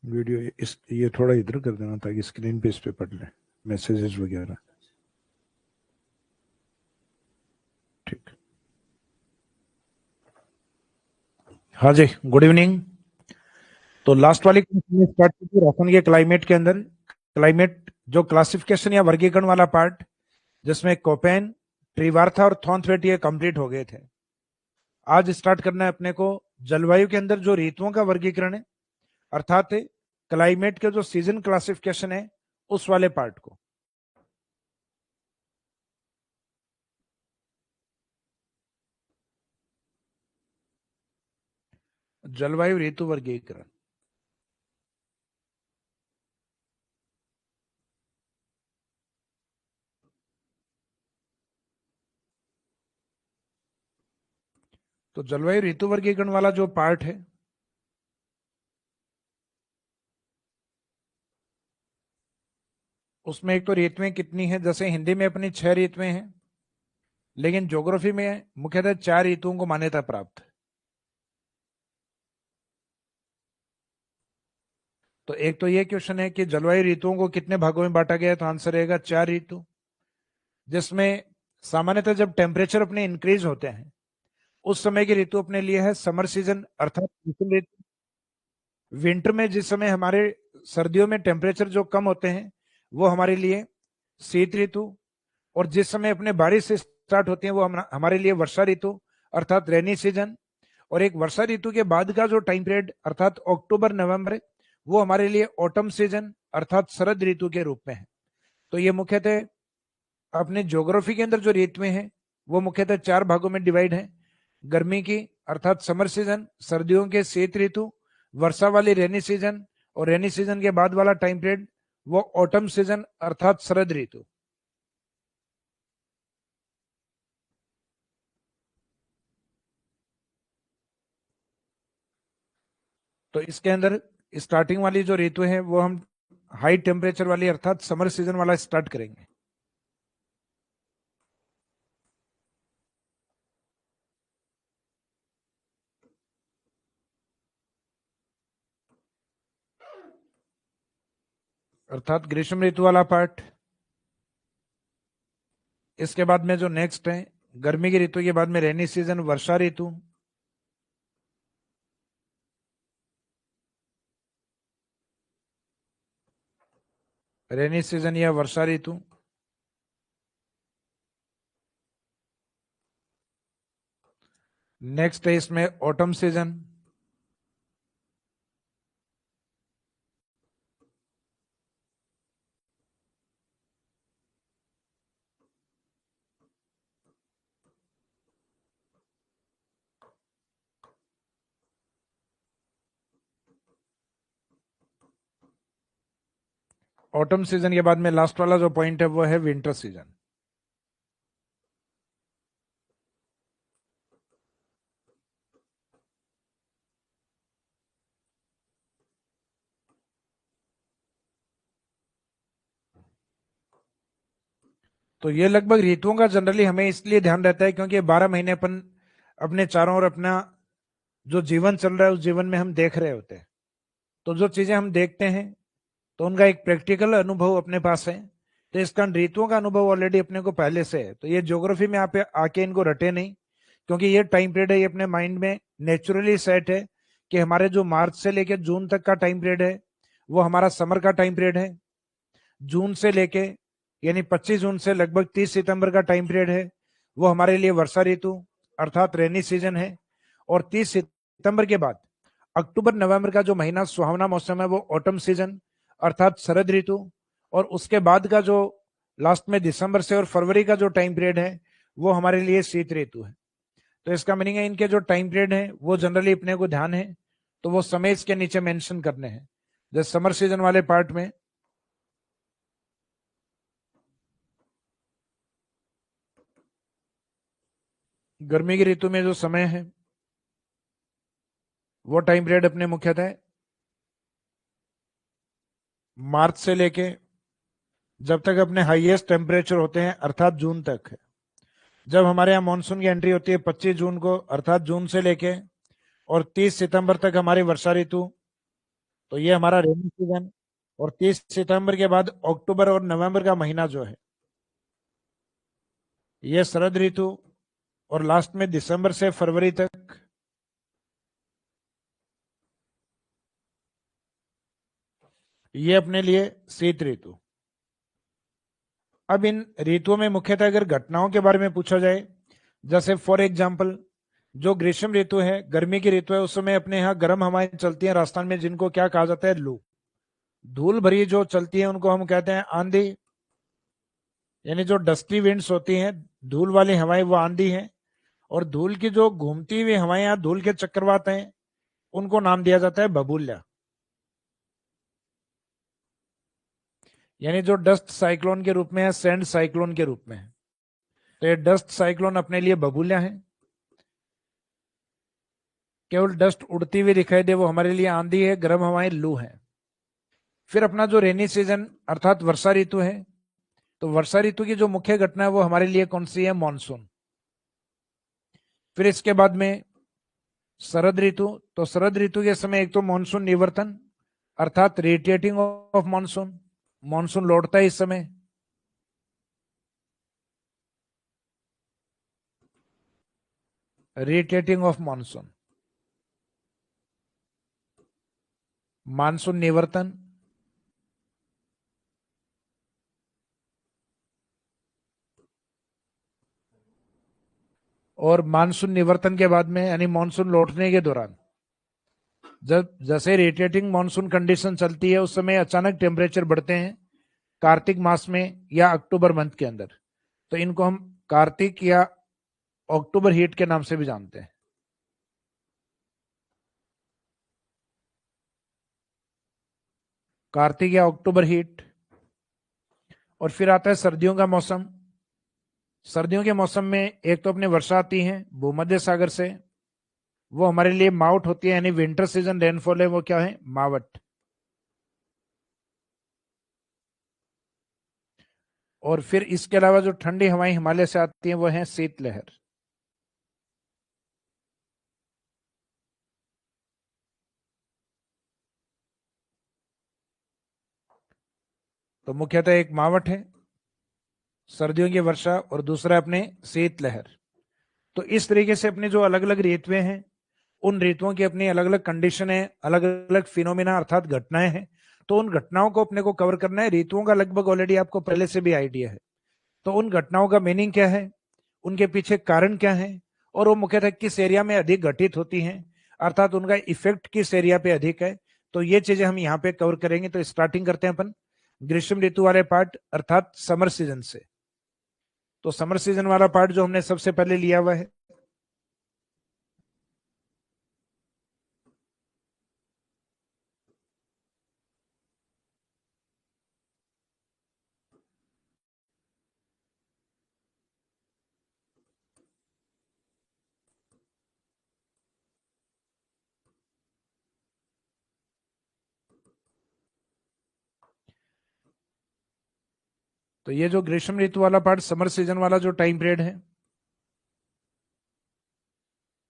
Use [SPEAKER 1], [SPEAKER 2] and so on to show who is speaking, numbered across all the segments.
[SPEAKER 1] Video इस ये थोड़ा इधर कर देना ताकि स्क्रीन पे इस पे पढ़ ले मैसेजेस वगैरह। ठीक। हाँ जी, गुड इवनिंग। तो लास्ट वाली स्टार्ट की थी रोशन के क्लाइमेट के अंदर। क्लाइमेट जो क्लासिफिकेशन या वर्गीकरण वाला पार्ट, जिसमें कोपेन, ट्रिवार्था और थॉर्नथवेट ये कंप्लीट हो गए थे। आज स्टार्ट करना है अपने को जलवायु के अंदर जो ऋतुओं का वर्गीकरण है, अर्थात क्लाइमेट के जो सीजन क्लासिफिकेशन है उस वाले पार्ट को। जलवायु ऋतु वर्गीकरण। तो जलवायु ऋतु वर्गीकरण वाला जो पार्ट है, उसमें एक तो ऋतुएं कितनी है, जैसे हिंदी में अपनी 6 ऋतुएं हैं, लेकिन ज्योग्राफी में मुख्यतः 4 ऋतुओं को मान्यता प्राप्त है। तो एक तो ये क्वेश्चन है कि जलवायु ऋतुओं को कितने भागों में बांटा गया है, तो आंसर रहेगा 4 ऋतु, जिसमें सामान्यतः जब टेम्परेचर अपने इंक्रीज होते हैं उस समय की ऋतु अपने लिए है समर सीजन अर्थात ग्रीष्म ऋतु। विंटर में जिस समय हमारे सर्दियों में टेम्परेचर जो कम होते हैं वो हमारे लिए शीत ऋतु, और जिस समय अपने बारिश से स्टार्ट होती है वो हमारे लिए वर्षा ऋतु अर्थात रेनी सीजन। और एक वर्षा ऋतु के बाद का जो टाइम पीरियड अर्थात अक्टूबर नवंबर, वो हमारे लिए ऑटम सीजन अर्थात शरद ऋतु के रूप में है। तो ये मुख्यतः अपने ज्योग्राफी के अंदर जो ऋतुएं हैं वो मुख्यतः 4 भागों में डिवाइड है। गर्मी की अर्थात समर सीजन, सर्दियों के शीत ऋतु, वर्षा वाली रेनी सीजन, और रेनी सीजन के बाद वाला टाइम पीरियड वो ऑटम सीजन अर्थात शरद ऋतु। तो इसके अंदर स्टार्टिंग वाली जो ऋतु है वो हम हाई टेम्परेचर वाली अर्थात समर सीजन वाला स्टार्ट करेंगे। अर्थात ग्रीष्म ऋतु वाला पार्ट। इसके बाद में जो नेक्स्ट है गर्मी की ऋतु के बाद में रेनी सीजन वर्षा ऋतु, रेनी सीजन या वर्षा ऋतु। नेक्स्ट है इसमें ऑटम सीजन, ऑटम सीजन के बाद में लास्ट वाला जो पॉइंट है वो है विंटर सीजन। तो ये लगभग ऋतुओं का जनरली हमें इसलिए ध्यान रहता है क्योंकि 12 महीने अपन अपने चारों ओर अपना जो जीवन चल रहा है उस जीवन में हम देख रहे होते हैं। तो जो चीजें हम देखते हैं तो उनका एक प्रैक्टिकल अनुभव अपने पास है। तो इसका ऋतुओं का अनुभव ऑलरेडी अपने को पहले से है, तो ये ज्योग्राफी में आप आके इनको रटे नहीं, क्योंकि ये टाइम पीरियड है ये अपने माइंड में नेचुरली सेट है कि हमारे जो मार्च से लेके जून तक का टाइम पीरियड है वो हमारा समर का टाइम पीरियड है। जून से लेके यानी 25 जून से लगभग 30 सितंबर का टाइम पीरियड है वो हमारे लिए वर्षा ऋतु अर्थात रेनी सीजन है। और 30 सितंबर के बाद अक्टूबर नवंबर का जो महीना सुहावना मौसम है वो ऑटम सीजन अर्थात शरद ऋतु। और उसके बाद का जो लास्ट में दिसंबर से और फरवरी का जो टाइम पीरियड है वो हमारे लिए शीत ऋतु है। तो इसका मीनिंग है इनके जो टाइम पीरियड है वो जनरली अपने को ध्यान है तो वो समय इसके नीचे मेंशन करने हैं। जैसे समर सीजन वाले पार्ट में गर्मी की ऋतु में जो समय है वो टाइम पीरियड अपने मुख्यतः मार्च से लेके जब तक अपने हाईएस्ट टेम्परेचर होते हैं अर्थात जून तक है। जब हमारे यहाँ मानसून की एंट्री होती है 25 जून को अर्थात जून से लेके और 30 सितंबर तक हमारी वर्षा ऋतु, तो ये हमारा रेनी सीजन। और 30 सितंबर के बाद अक्टूबर और नवंबर का महीना जो है ये शरद ऋतु। और लास्ट में दिसंबर से फरवरी तक ये अपने लिए शीत ऋतु। अब इन ऋतुओं में मुख्यतः अगर घटनाओं के बारे में पूछा जाए, जैसे फॉर एग्जाम्पल जो ग्रीष्म ऋतु है, गर्मी की ऋतु है, उस समय अपने यहाँ गर्म हवाएं चलती हैं राजस्थान में, जिनको क्या कहा जाता है, लू। धूल भरी जो चलती है उनको हम कहते हैं आंधी, यानी जो डस्टी विंड्स होती हैं, धूल वाली हवाएं, वो आंधी है। और धूल की जो घूमती हुई हवाएं या धूल के चक्रवात हैं, उनको नाम दिया जाता है बबूल्या। यानी जो डस्ट साइक्लोन के रूप में है, सैंड साइक्लोन के रूप में है। तो ये डस्ट साइक्लोन अपने लिए बबूल्या है। केवल डस्ट उड़ती हुई दिखाई दे वो हमारे लिए आंधी है, गर्म हवाएं लू है। फिर अपना जो रेनी सीजन अर्थात वर्षा ऋतु है, तो वर्षा ऋतु की जो मुख्य घटना है वो हमारे लिए कौन सी है, मानसून। फिर इसके बाद में शरद ऋतु। तो शरद ऋतु के समय एक तो मानसून निवर्तन अर्थात रेडिएटिंग ऑफ मानसून, मानसून लौटता है इस समय। रेडिएटिंग ऑफ मानसून, मानसून निवर्तन, और मानसून निवर्तन के बाद में यानी मानसून लौटने के दौरान जब जैसे रेडिएटिंग मानसून कंडीशन चलती है, उस समय अचानक टेम्परेचर बढ़ते हैं कार्तिक मास में या अक्टूबर मंथ के अंदर। तो इनको हम कार्तिक या अक्टूबर हीट के नाम से भी जानते हैं। कार्तिक या अक्टूबर हीट। और फिर आता है सर्दियों का मौसम। सर्दियों के मौसम में एक तो अपनी वर्षा आती है भूमध्य सागर से, वो हमारे लिए मावट होती है, यानी विंटर सीजन रेनफॉल है वो क्या है, मावट। और फिर इसके अलावा जो ठंडी हवाएं हिमालय से आती हैं वो है शीतलहर। तो मुख्यतः एक मावट है, सर्दियों की वर्षा, और दूसरा अपने शीतलहर। तो इस तरीके से अपने जो अलग अलग ऋतुएं हैं, उन ऋतुओं की अपनी अलग अलग कंडीशन है, अलग अलग फिनोमिना अर्थात घटनाएं हैं। तो उन घटनाओं को अपने को कवर करना है। ऋतुओं का लगभग ऑलरेडी आपको पहले से भी आइडिया है। तो उन घटनाओं का मीनिंग क्या है, उनके पीछे कारण क्या है, और वो मुख्यतः किस एरिया में अधिक घटित होती हैं, अर्थात उनका इफेक्ट किस एरिया पे अधिक है। तो ये चीजें हम यहाँ पे कवर करेंगे। तो स्टार्टिंग करते हैं अपन ग्रीष्म ऋतु वाले पार्ट अर्थात समर सीजन से। तो समर सीजन वाला पार्ट जो हमने सबसे पहले लिया हुआ है, तो ये जो ग्रीष्म ऋतु वाला पार्ट समर सीजन वाला जो टाइम पीरियड है,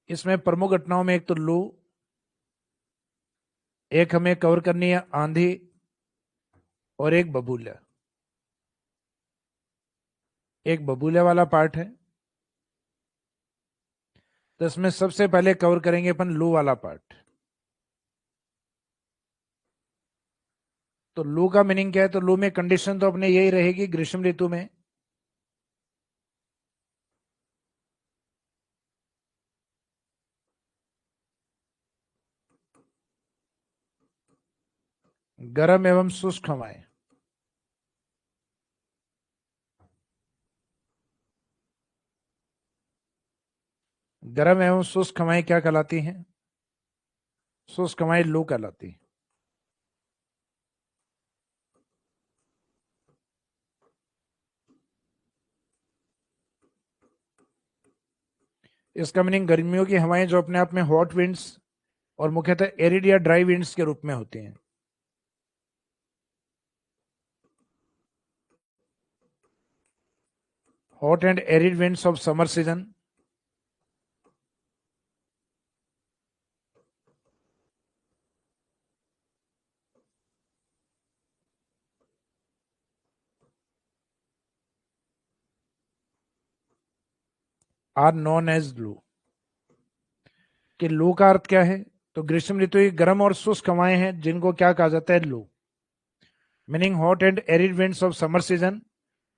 [SPEAKER 1] इसमें प्रमुख घटनाओं में एक तो लू, एक हमें कवर करनी है आंधी, और एक बबूला। एक बबूले वाला पार्ट है। तो इसमें सबसे पहले कवर करेंगे अपन लू वाला पार्ट। तो लू का मीनिंग क्या है, तो लू में कंडीशन तो अपने यही रहेगी ग्रीष्म ऋतु में गर्म एवं शुष्क हवाएं। गर्म एवं शुष्क हवाएं क्या कहलाती हैं, शुष्क हवाएं लू कहलाती हैं। इसका मीनिंग गर्मियों की हवाएं जो अपने आप में हॉट विंड्स और मुख्यतः एरिड या ड्राई विंड्स के रूप में होती हैं। Hot and arid winds of summer season. Are known as loo. कि लू का अर्थ क्या है? तो ग्रीष्म ऋतु ये गर्म और शुष्क हवाएं हैं जिनको क्या कहा जाता है? Loo. Meaning hot and arid winds of summer season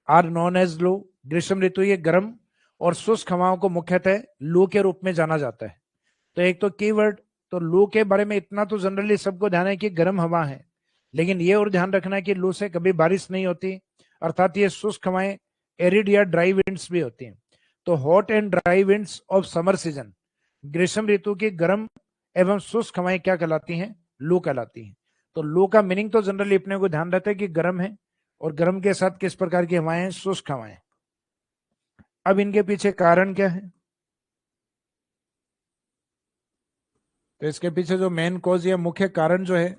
[SPEAKER 1] are known as loo. ग्रीष्म ऋतु ये गर्म और शुष्क हवाओं को मुख्यतः लू के रूप में जाना जाता है। तो एक तो कीवर्ड, तो लू के बारे में इतना तो जनरली सबको ध्यान है कि गर्म हवा है, लेकिन ये और ध्यान रखना है कि लू से कभी बारिश नहीं होती, अर्थात ये शुष्क हवाएं एरिड या ड्राई विंड्स भी होती हैं। तो hot and dry winds of summer season, ग्रीष्म ऋतु की गर्म एवं शुष्क हवाएं क्या कहलाती हैं? लू कहलाती हैं। तो लू का मीनिंग तो जनरली अपने को ध्यान रहता है कि गर्म है, और गर्म के साथ किस प्रकार की हवाएं हैं? शुष्क हवाएं। अब इनके पीछे कारण क्या है? तो इसके पीछे जो मेन कॉज या मुख्य कारण जो है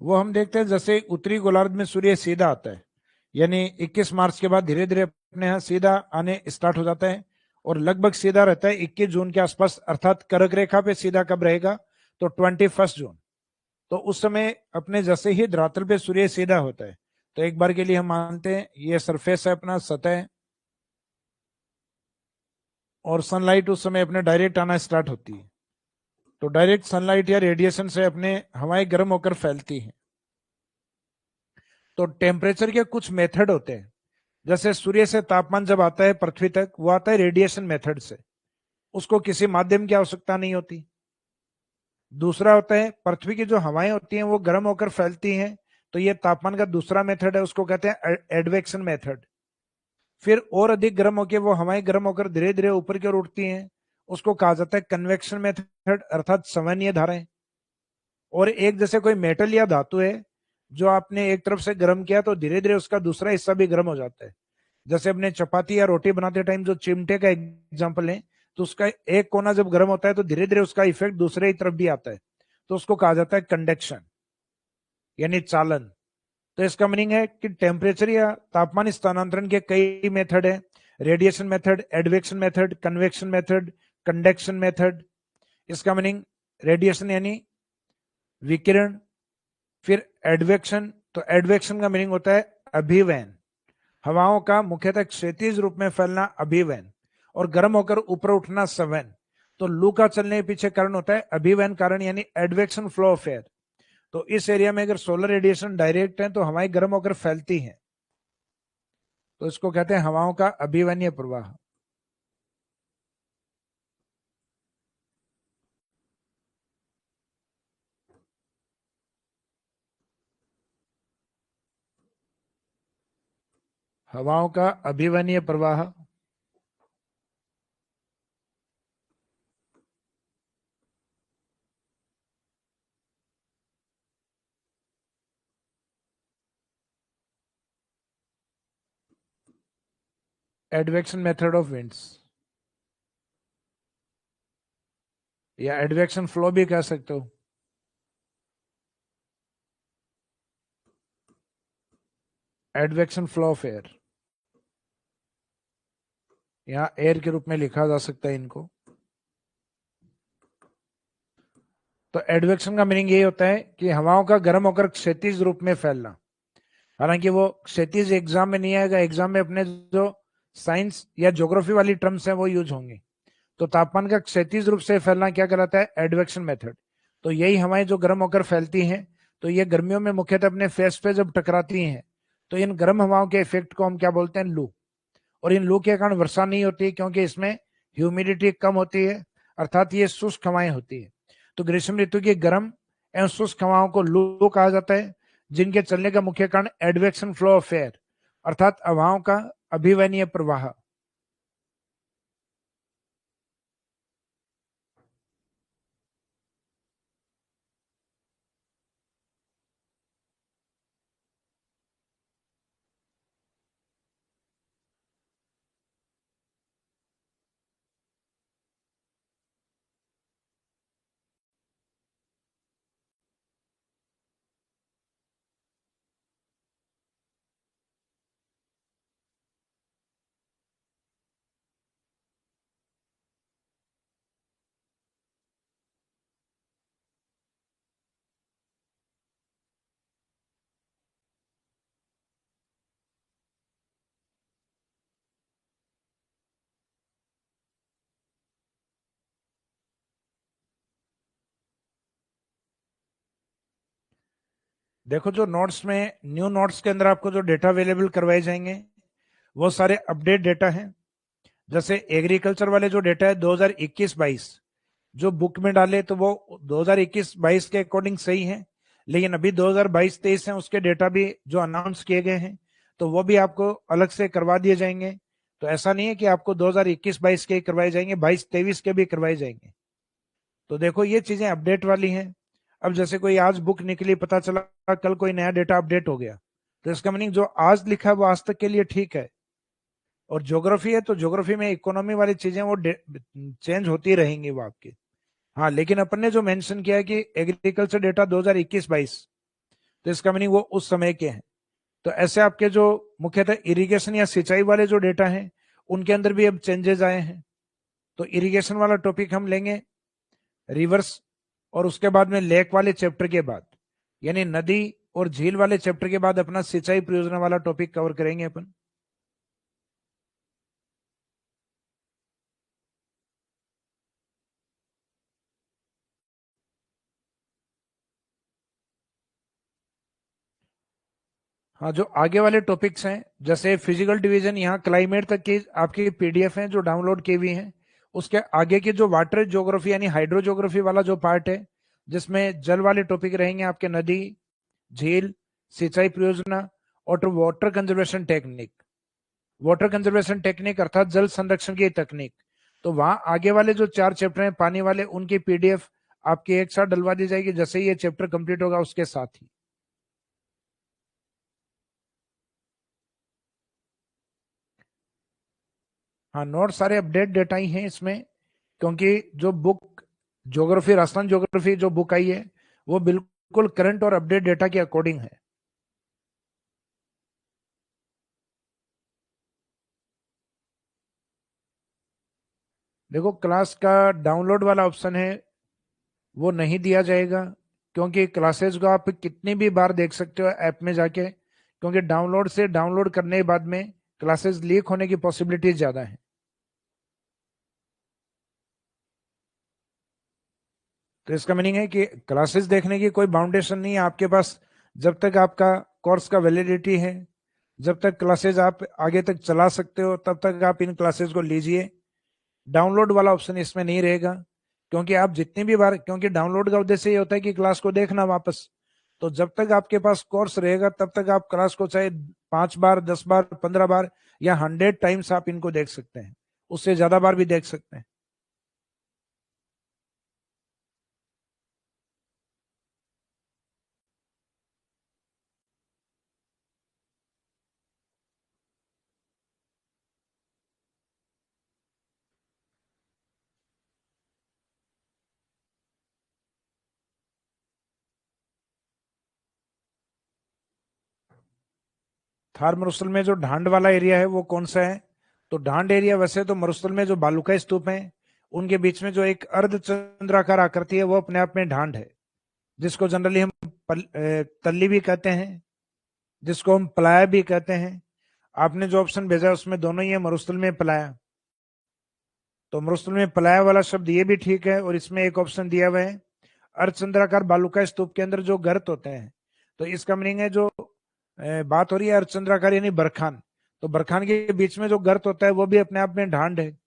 [SPEAKER 1] वो हम देखते हैं, जैसे उत्तरी गोलार्ध में सूर्य सीधा आता है, यानी 21 मार्च के बाद धीरे धीरे अपने यहाँ सीधा आने स्टार्ट हो जाता है, और लगभग सीधा रहता है 21 जून के आसपास, अर्थात कर्क रेखा पे सीधा कब रहेगा? तो 21 जून। तो उस समय अपने जैसे ही धरातल पे सूर्य सीधा होता है, तो एक बार के लिए हम मानते हैं ये सरफेस है अपना, सतह, और सनलाइट उस समय अपने डायरेक्ट आना स्टार्ट होती है। तो डायरेक्ट सनलाइट या रेडिएशन से अपने हवाएं गर्म होकर फैलती हैं। तो टेम्परेचर के कुछ मेथड होते हैं, जैसे सूर्य से तापमान जब आता है पृथ्वी तक, वो आता है रेडिएशन मेथड से, उसको किसी माध्यम की आवश्यकता नहीं होती। दूसरा होता है पृथ्वी की जो हवाएं होती हैं वो गर्म होकर फैलती हैं, तो ये तापमान का दूसरा मेथड है, उसको कहते हैं एडवेक्शन मेथड। फिर और अधिक गर्म होकर वो हवाएं गर्म होकर धीरे धीरे ऊपर की ओर उठती हैं, उसको कहा जाता है कन्वेक्शन मेथड, अर्थात संवहनीय धाराएं। और एक जैसे कोई मेटल या धातु है जो आपने एक तरफ से गर्म किया तो धीरे धीरे उसका दूसरा हिस्सा भी गर्म हो जाता है। जैसे अपने चपाती या रोटी बनाते टाइम जो चिमटे का एग्जांपल लें, तो उसका एक कोना जब गर्म होता है तो धीरे धीरे उसका इफेक्ट दूसरे ही तरफ भी आता है, तो उसको कहा जाता है कंडक्शन, यानी चालन। तो इसका मीनिंग है कि टेम्परेचर या तापमान स्थानांतरण के कई मेथड है: radiation method, advection method, convection method, conduction method. इसका मीनिंग रेडिएशन यानी विकिरण, फिर एडवेक्शन, तो एडवेक्शन का मीनिंग होता है अभिवहन, हवाओं का मुख्यतः क्षैतिज रूप में फैलना अभिवहन, और गर्म होकर ऊपर उठना संवहन। तो लू का चलने के पीछे कारण होता है अभिवहन कारण, यानी एडवेक्शन फ्लो ऑफ एयर। तो इस एरिया में अगर सोलर रेडिएशन डायरेक्ट है तो हवाएं गर्म होकर फैलती हैं, तो इसको कहते हैं हवाओं का अभिवहनीय प्रवाह। हवाओं का अभिवहनीय प्रवाह एडवेक्शन मेथड ऑफ विंड्स, या एडवेक्शन फ्लो भी कह सकते हो। एडवेक्शन फ्लो ऑफ एयर, यहाँ एयर के रूप में लिखा जा सकता है इनको। तो एडवेक्शन का मीनिंग यही होता है कि हवाओं का गर्म होकर क्षैतिज रूप में फैलना। हालांकि वो क्षैतिज एग्जाम में नहीं आएगा, एग्जाम में अपने जो साइंस या ज्योग्राफी वाली टर्म्स हैं वो यूज होंगी। तो तापमान का क्षैतिज रूप से फैलना क्या कहलाता है? Advection method. तो यही हवाएं जो गर्म होकर फैलती हैं, तो ये गर्मियों में मुख्यतः अपने फेस पे जब टकराती हैं, तो इन गर्म हवाओं के इफेक्ट को हम क्या बोलते हैं? लू। और इन लू के कारण वर्षा नहीं होती क्योंकि इसमें ह्यूमिडिटी कम होती है, अर्थात ये शुष्क हवाएं होती है। तो ग्रीष्म ऋतु की गर्म एवं शुष्क हवाओं को लू कहा जाता है, जिनके चलने का मुख्य कारण एडवेक्शन फ्लो ऑफ एयर, अर्थात हवाओं का अभिवहनीय प्रवाह। देखो जो नोट्स में, न्यू नोट्स के अंदर आपको जो डेटा अवेलेबल करवाए जाएंगे वो सारे अपडेट डेटा हैं। जैसे एग्रीकल्चर वाले जो डेटा है 2021-22 जो बुक में डाले तो वो 2021-22 के अकॉर्डिंग सही है, लेकिन अभी 2022-23 है उसके डेटा भी जो अनाउंस किए गए हैं तो वो भी आपको अलग से करवा दिए जाएंगे। तो ऐसा नहीं है कि आपको 2021-22 के ही करवाए जाएंगे, 22-23 के भी करवाए जाएंगे। तो देखो ये चीजें अपडेट वाली हैं। अब जैसे कोई आज बुक निकली, पता चला कल कोई नया डेटा अपडेट हो गया, तो इसका मीनिंग जो आज लिखा है वो आज तक के लिए ठीक है। और ज्योग्राफी है तो ज्योग्राफी में इकोनॉमी वाली चीजें वो चेंज होती रहेंगी वो आपकी। हाँ, लेकिन अपन ने जो मेंशन किया है कि एग्रीकल्चर डेटा 2021-22, तो इसका मीनिंग वो उस समय के हैं। तो ऐसे आपके जो मुख्यतः इरिगेशन या सिंचाई वाले जो डेटा हैं उनके अंदर भी अब चेंजेस आए हैं। तो इरिगेशन वाला टॉपिक हम लेंगे रिवर्स, और उसके बाद में लेक वाले चैप्टर के बाद, यानी नदी और झील वाले चैप्टर के बाद अपना सिंचाई परियोजना वाला टॉपिक कवर करेंगे अपन। हाँ, जो आगे वाले टॉपिक्स हैं जैसे फिजिकल डिवीजन, यहाँ क्लाइमेट तक की आपकी पीडीएफ है जो डाउनलोड की हुई है। उसके आगे की जो वाटर ज्योग्राफी यानी हाइड्रो ज्योग्राफी वाला जो पार्ट है जिसमें जल वाले टॉपिक रहेंगे आपके, नदी, झील, सिंचाई परियोजना और water conservation technique. Water conservation technique अर्थात जल संरक्षण की तकनीक। तो वहां आगे वाले जो 4 चैप्टर हैं पानी वाले उनकी पीडीएफ आपकी एक साथ डलवा दी जाएगी जैसे ही ये चैप्टर कंप्लीट होगा उसके साथ ही। हाँ, नोट सारे अपडेट डेटा ही हैं इसमें, क्योंकि जो बुक ज्योग्राफी, राजस्थान ज्योग्राफी जो बुक आई है वो बिल्कुल करंट और अपडेट डेटा के अकॉर्डिंग है। देखो क्लास का डाउनलोड वाला ऑप्शन है वो नहीं दिया जाएगा, क्योंकि क्लासेस को आप कितनी भी बार देख सकते हो ऐप में जाके, क्योंकि डाउनलोड से डाउनलोड करने के बाद में क्लासेस लीक होने की पॉसिबिलिटी ज्यादा है। तो इसका मीनिंग है कि क्लासेस देखने की कोई बाउंडेशन नहीं है आपके पास। जब तक आपका कोर्स का वैलिडिटी है, जब तक क्लासेस आप आगे तक चला सकते हो तब तक आप इन क्लासेस को लीजिए। डाउनलोड वाला ऑप्शन इसमें नहीं रहेगा, क्योंकि आप जितनी भी बार, क्योंकि डाउनलोड का उद्देश्य ये होता है कि क्लास को देखना वापस। तो जब तक आपके पास कोर्स रहेगा तब तक आप क्लास को चाहे 5 बार, 10 बार, 15 बार या 100 टाइम्स आप इनको देख सकते हैं, उससे ज्यादा बार भी देख सकते हैं। थार मरुस्थल में जो ढांड वाला एरिया है वो कौन सा है? तो ढांड एरिया, वैसे तो मरुस्थल में जो बालुका स्तूप है उनके बीच में जो एक अर्धचंद्राकार आकृति है वो अपने आप में ढांड है, जिसको जनरली हम तल्ली भी कहते हैं, जिसको हम पलाया भी कहते हैं। आपने जो ऑप्शन भेजा है उसमें दोनों ही है, मरुस्थल में पलाया। तो मरुस्थल में पलाया वाला शब्द ये भी ठीक है, और इसमें एक ऑप्शन दिया हुआ है अर्धचंद्राकार बालुका स्तूप के अंदर जो गर्त होते हैं। तो इसका मीनिंग है जो बात हो रही है अर्धचंद्राकार यानी बरखान, तो बरखान के बीच में जो गर्त होता है वो भी अपने आप में ढांड है।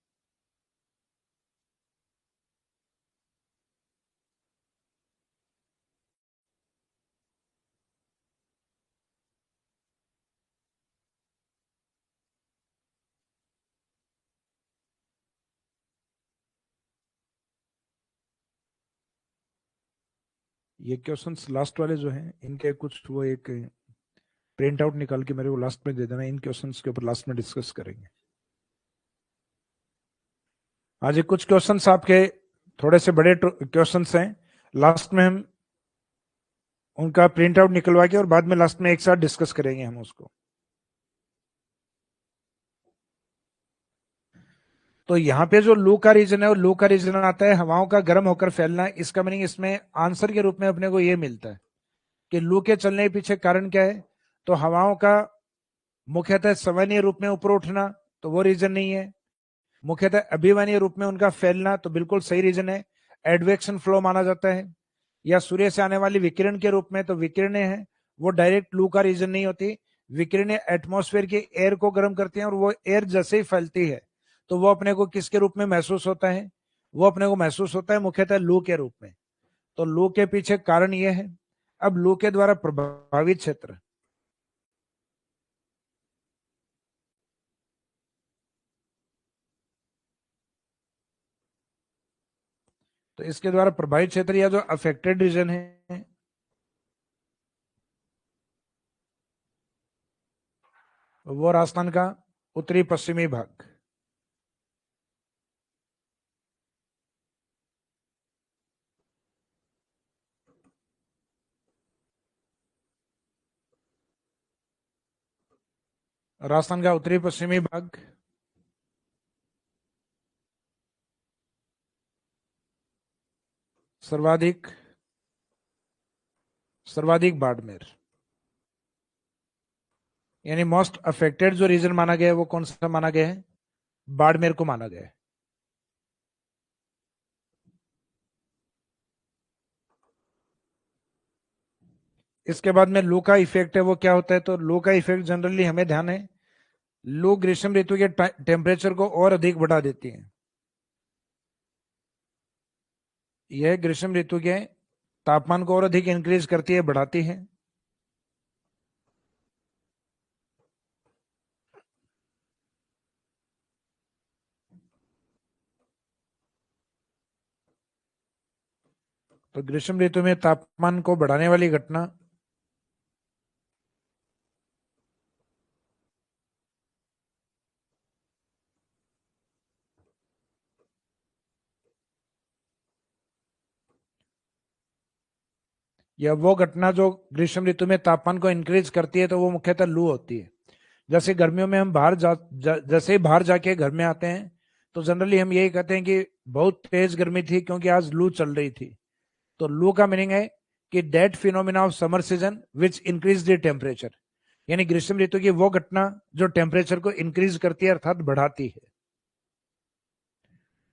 [SPEAKER 1] ये क्वेश्चंस लास्ट वाले जो हैं इनके कुछ वो एक प्रिंट आउट निकाल के मेरे को लास्ट में दे देना, इन क्वेश्चंस के ऊपर लास्ट में डिस्कस करेंगे। हाँ जी, कुछ क्वेश्चंस आपके थोड़े से बड़े क्वेश्चंस हैं, लास्ट में हम उनका प्रिंट आउट निकलवा के और बाद में लास्ट में एक साथ डिस्कस करेंगे हम उसको। तो यहाँ पे जो लू का रीजन है और लू का रीजन आता है हवाओं का गर्म होकर फैलना, इसका मीनिंग इसमें आंसर के रूप में अपने को ये मिलता है कि लू के चलने के पीछे कारण क्या है। तो हवाओं का मुख्यतः सवनीय रूप में ऊपर उठना, तो वो रीजन नहीं है। मुख्यतः अभिवनीय रूप में उनका फैलना, तो बिल्कुल सही रीजन है, एडवेक्शन फ्लो माना जाता है। या सूर्य से आने वाली विकिरण के रूप में, तो विकिरण है वो डायरेक्ट लू का रीजन नहीं होती। विकिरण एटमॉस्फेयर के एयर को गर्म करती हैं और वो एयर जैसे ही फैलती है तो वो अपने को किसके रूप में महसूस होता है? वो अपने को महसूस होता है मुख्यतः लू के रूप में। तो लू के पीछे कारण ये है। अब लू के द्वारा प्रभावित क्षेत्र, तो इसके द्वारा प्रभावित क्षेत्र या जो अफेक्टेड रीजन है वो राजस्थान का उत्तरी पश्चिमी भाग। राजस्थान का उत्तरी पश्चिमी भाग, सर्वाधिक सर्वाधिक बाड़मेर, यानी मोस्ट अफेक्टेड जो रीजन माना गया है वो कौन सा माना गया है? बाड़मेर को माना गया है। इसके बाद में लू का इफेक्ट है वो क्या होता है? तो लू का इफेक्ट जनरली हमें ध्यान है, लू ग्रीष्म ऋतु के टेम्परेचर को और अधिक बढ़ा देती है। यह ग्रीष्म ऋतु के तापमान को और अधिक इंक्रीज करती है, बढ़ाती है। तो ग्रीष्म ऋतु में तापमान को बढ़ाने वाली घटना या वो घटना जो ग्रीष्म ऋतु में तापमान को इंक्रीज करती है तो वो मुख्यतः लू होती है। जैसे गर्मियों में हम जैसे ही बाहर जाके घर में आते हैं तो जनरली हम यही कहते हैं कि बहुत तेज गर्मी थी क्योंकि आज लू चल रही थी। तो लू का मीनिंग है कि that phenomena of summer season which increase the temperature, यानी ग्रीष्म ऋतु की वो घटना जो टेम्परेचर को इंक्रीज करती है अर्थात बढ़ाती है।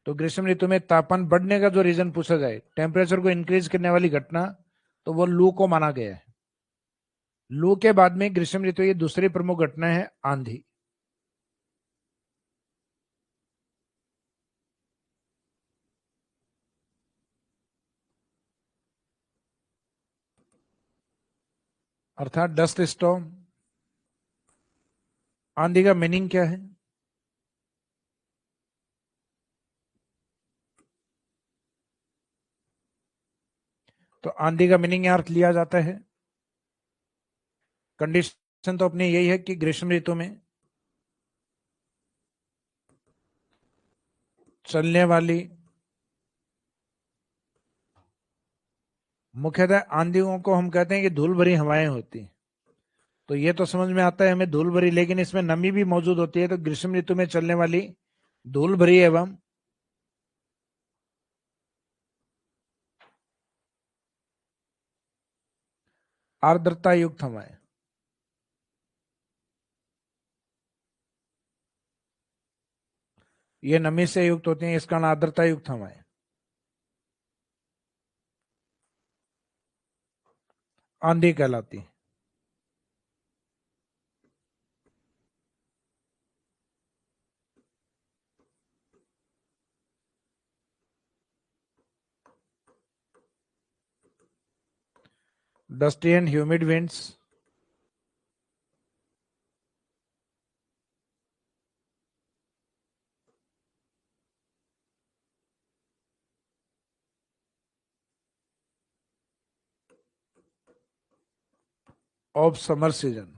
[SPEAKER 1] तो ग्रीष्म ऋतु में तापमान बढ़ने का जो रीजन पूछा जाए, टेम्परेचर को इंक्रीज करने वाली घटना, तो वो लू को माना गया है। लू के बाद में ग्रीष्म ऋतु की दूसरी प्रमुख घटना है आंधी। अर्थात डस्ट स्टॉर्म। आंधी का मीनिंग क्या है? तो आंधी का मीनिंग अर्थ लिया जाता है, कंडीशन तो अपनी यही है कि ग्रीष्म ऋतु में चलने वाली मुख्यतः आंधियों को हम कहते हैं कि धूल भरी हवाएं होती हैं। तो ये तो समझ में आता है हमें धूल भरी, लेकिन इसमें नमी भी मौजूद होती है। तो ग्रीष्म ऋतु में चलने वाली धूल भरी एवं आर्द्रता युक्त हवाएं, ये नमी से युक्त होती हैं, इसका नाम आर्द्रता युक्त हवाएं आंधी कहलाती है। Dusty and humid winds, of summer season.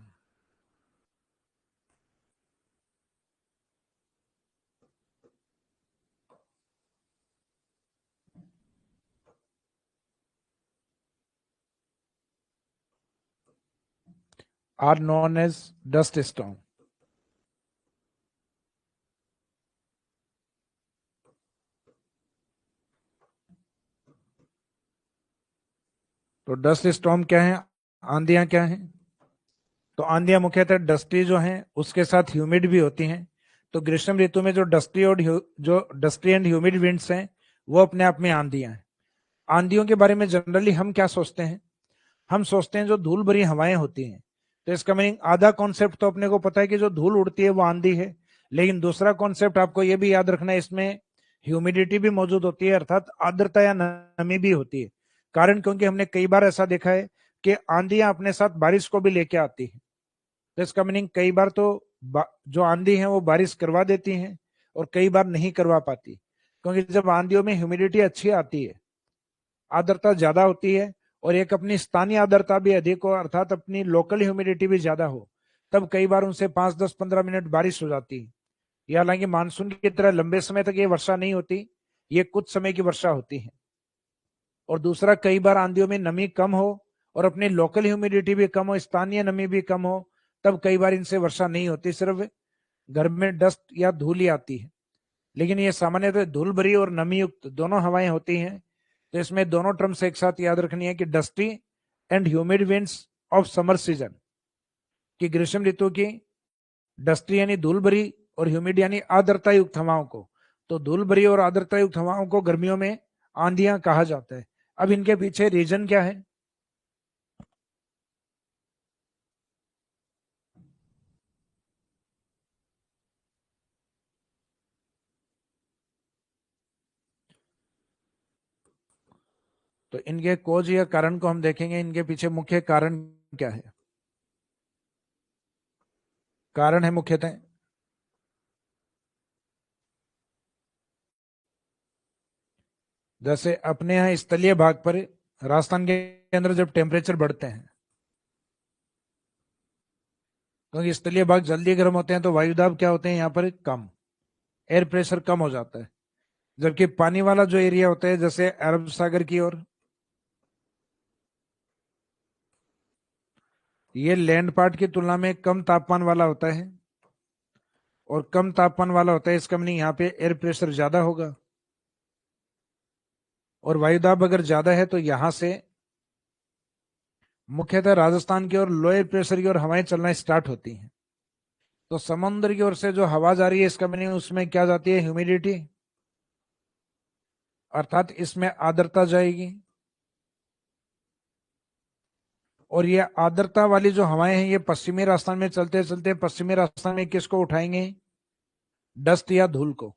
[SPEAKER 1] Are known as dust storm. तो डस्ट स्टॉर्म क्या है? आंधियां क्या है? तो आंधियां मुख्यतः डस्टी जो हैं उसके साथ ह्यूमिड भी होती हैं। तो ग्रीष्म ऋतु में जो डस्टी एंड ह्यूमिड विंड्स हैं वो अपने आप में आंधियां हैं। आंधियों के बारे में जनरली हम क्या सोचते हैं? हम सोचते हैं जो धूल भरी हवाएं होती हैं, तो इसका मीनिंग आधा कॉन्सेप्ट तो अपने को पता है कि जो धूल उड़ती है वो आंधी है, लेकिन दूसरा कॉन्सेप्ट आपको ये भी याद रखना है, इसमें ह्यूमिडिटी भी मौजूद होती है, अर्थात आर्द्रता या नमी भी होती है। कारण क्योंकि हमने कई बार ऐसा देखा है कि आंधियां अपने साथ बारिश को भी लेके आती है। तो इसका मीनिंग कई बार तो जो आंधी है वो बारिश करवा देती हैं और कई बार नहीं करवा पाती, क्योंकि जब आंधियों में ह्यूमिडिटी अच्छी आती है, आर्द्रता ज्यादा होती है और एक अपनी स्थानीय आर्द्रता भी अधिक हो, अर्थात अपनी लोकल ह्यूमिडिटी भी ज्यादा हो, तब कई बार उनसे 5, 10, 15 मिनट बारिश हो जाती है। ये हालांकि मानसून की तरह लंबे समय तक ये वर्षा नहीं होती, ये कुछ समय की वर्षा होती है। और दूसरा, कई बार आंधियों में नमी कम हो और अपनी लोकल ह्यूमिडिटी भी कम हो, स्थानीय नमी भी कम हो, तब कई बार इनसे वर्षा नहीं होती, सिर्फ घर में डस्ट या धूल ही आती है। लेकिन ये सामान्यतः धूल भरी और नमी युक्त दोनों हवाएं होती हैं। तो इसमें दोनों टर्म्स एक साथ याद रखनी है कि dusty and humid winds of summer season, कि ग्रीष्म ऋतु की डस्टी यानी धूल भरी और ह्यूमिड यानी आर्द्रता युक्त हवाओं को, तो धूल भरी और आर्द्रता युक्त हवाओं को गर्मियों में आंधियां कहा जाता है। अब इनके पीछे रीजन क्या है? तो इनके कोज या कारण को हम देखेंगे, इनके पीछे मुख्य कारण क्या है। कारण है मुख्यतः जैसे अपने यहाँ स्थलीय भाग पर, राजस्थान के अंदर जब टेम्परेचर बढ़ते हैं, क्योंकि स्थलीय भाग जल्दी गर्म होते हैं, तो वायुदाब क्या होते हैं यहाँ पर कम, एयर प्रेशर कम हो जाता है। जबकि पानी वाला जो एरिया होता है, जैसे अरब सागर की ओर, ये लैंड पार्ट की तुलना में कम तापमान वाला होता है, और कम तापमान वाला होता है इसका मीनिंग यहाँ पे एयर प्रेशर ज्यादा होगा, और वायुदाब अगर ज्यादा है तो यहां से मुख्यतः राजस्थान की ओर लोअर प्रेशर की ओर हवाएं चलना स्टार्ट होती हैं। तो समुद्र की ओर से जो हवा जा रही है, इसका मीनिंग उसमें क्या जाती है, ह्यूमिडिटी, अर्थात इसमें आर्द्रता जाएगी। और ये आर्द्रता वाली जो हवाएं हैं, ये पश्चिमी राजस्थान में चलते चलते पश्चिमी राजस्थान में किसको उठाएंगे, डस्ट या धूल को,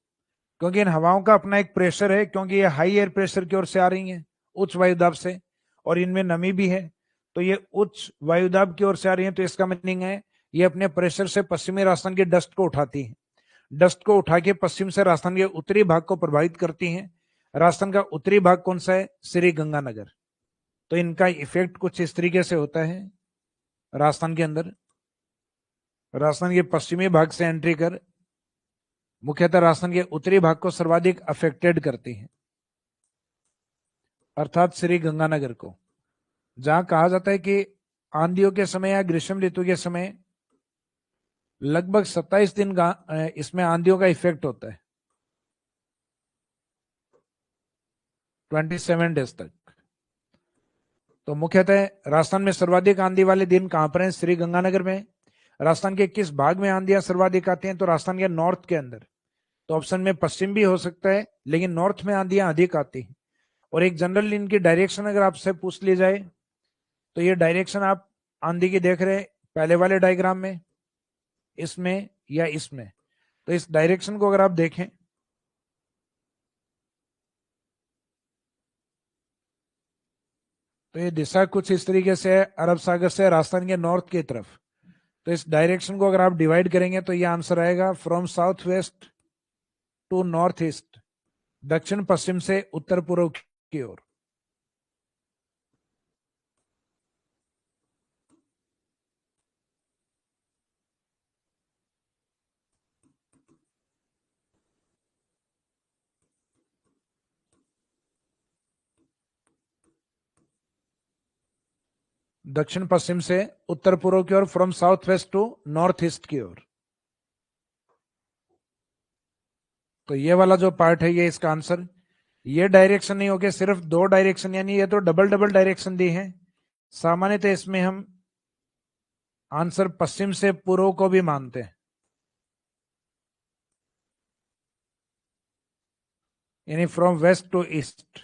[SPEAKER 1] क्योंकि इन हवाओं का अपना एक प्रेशर है, क्योंकि ये हाई एयर प्रेशर की ओर से आ रही हैं, उच्च वायुदाब से, और इनमें नमी भी है। तो ये उच्च वायुदाब की ओर से आ रही है, तो इसका मीनिंग है ये अपने प्रेशर से पश्चिमी राजस्थान के डस्ट को उठाती है, डस्ट को उठा के पश्चिम से राजस्थान के उत्तरी भाग को प्रभावित करती हैं। राजस्थान का उत्तरी भाग कौन सा है, श्री गंगानगर। तो इनका इफेक्ट कुछ इस तरीके से होता है राजस्थान के अंदर। राजस्थान के पश्चिमी भाग से एंट्री कर मुख्यतः राजस्थान के उत्तरी भाग को सर्वाधिक अफेक्टेड करती है, अर्थात श्री गंगानगर को, जहां कहा जाता है कि आंधियों के समय या ग्रीष्म ऋतु के समय लगभग 27 दिन इसमें आंधियों का इफेक्ट होता है, 27 डेज तक। तो मुख्यतः राजस्थान में सर्वाधिक आंधी वाले दिन कहां पर हैं, श्री गंगानगर में। राजस्थान के किस भाग में आंधियां सर्वाधिक आती हैं, तो राजस्थान के नॉर्थ के अंदर। तो ऑप्शन में पश्चिम भी हो सकता है, लेकिन नॉर्थ में आंधियां अधिक आती हैं। और एक जनरल इनकी डायरेक्शन अगर आपसे पूछ ली जाए, तो ये डायरेक्शन आप आंधी की देख रहे हैं पहले वाले डायग्राम में, इसमें या इसमें। तो इस डायरेक्शन को अगर आप देखें, तो ये दिशा कुछ इस तरीके से है, अरब सागर से राजस्थान के नॉर्थ की तरफ। तो इस डायरेक्शन को अगर आप डिवाइड करेंगे, तो ये आंसर आएगा from south west to north east, दक्षिण पश्चिम से उत्तर पूर्व की ओर। दक्षिण पश्चिम से उत्तर पूर्व की ओर, from south west to north east की ओर। तो ये वाला जो पार्ट है, ये इसका आंसर। ये डायरेक्शन नहीं होके सिर्फ दो डायरेक्शन, यानी ये तो डबल डबल डायरेक्शन दी है। सामान्यतः इसमें हम आंसर पश्चिम से पूर्व को भी मानते हैं, यानी फ्रॉम वेस्ट टू ईस्ट।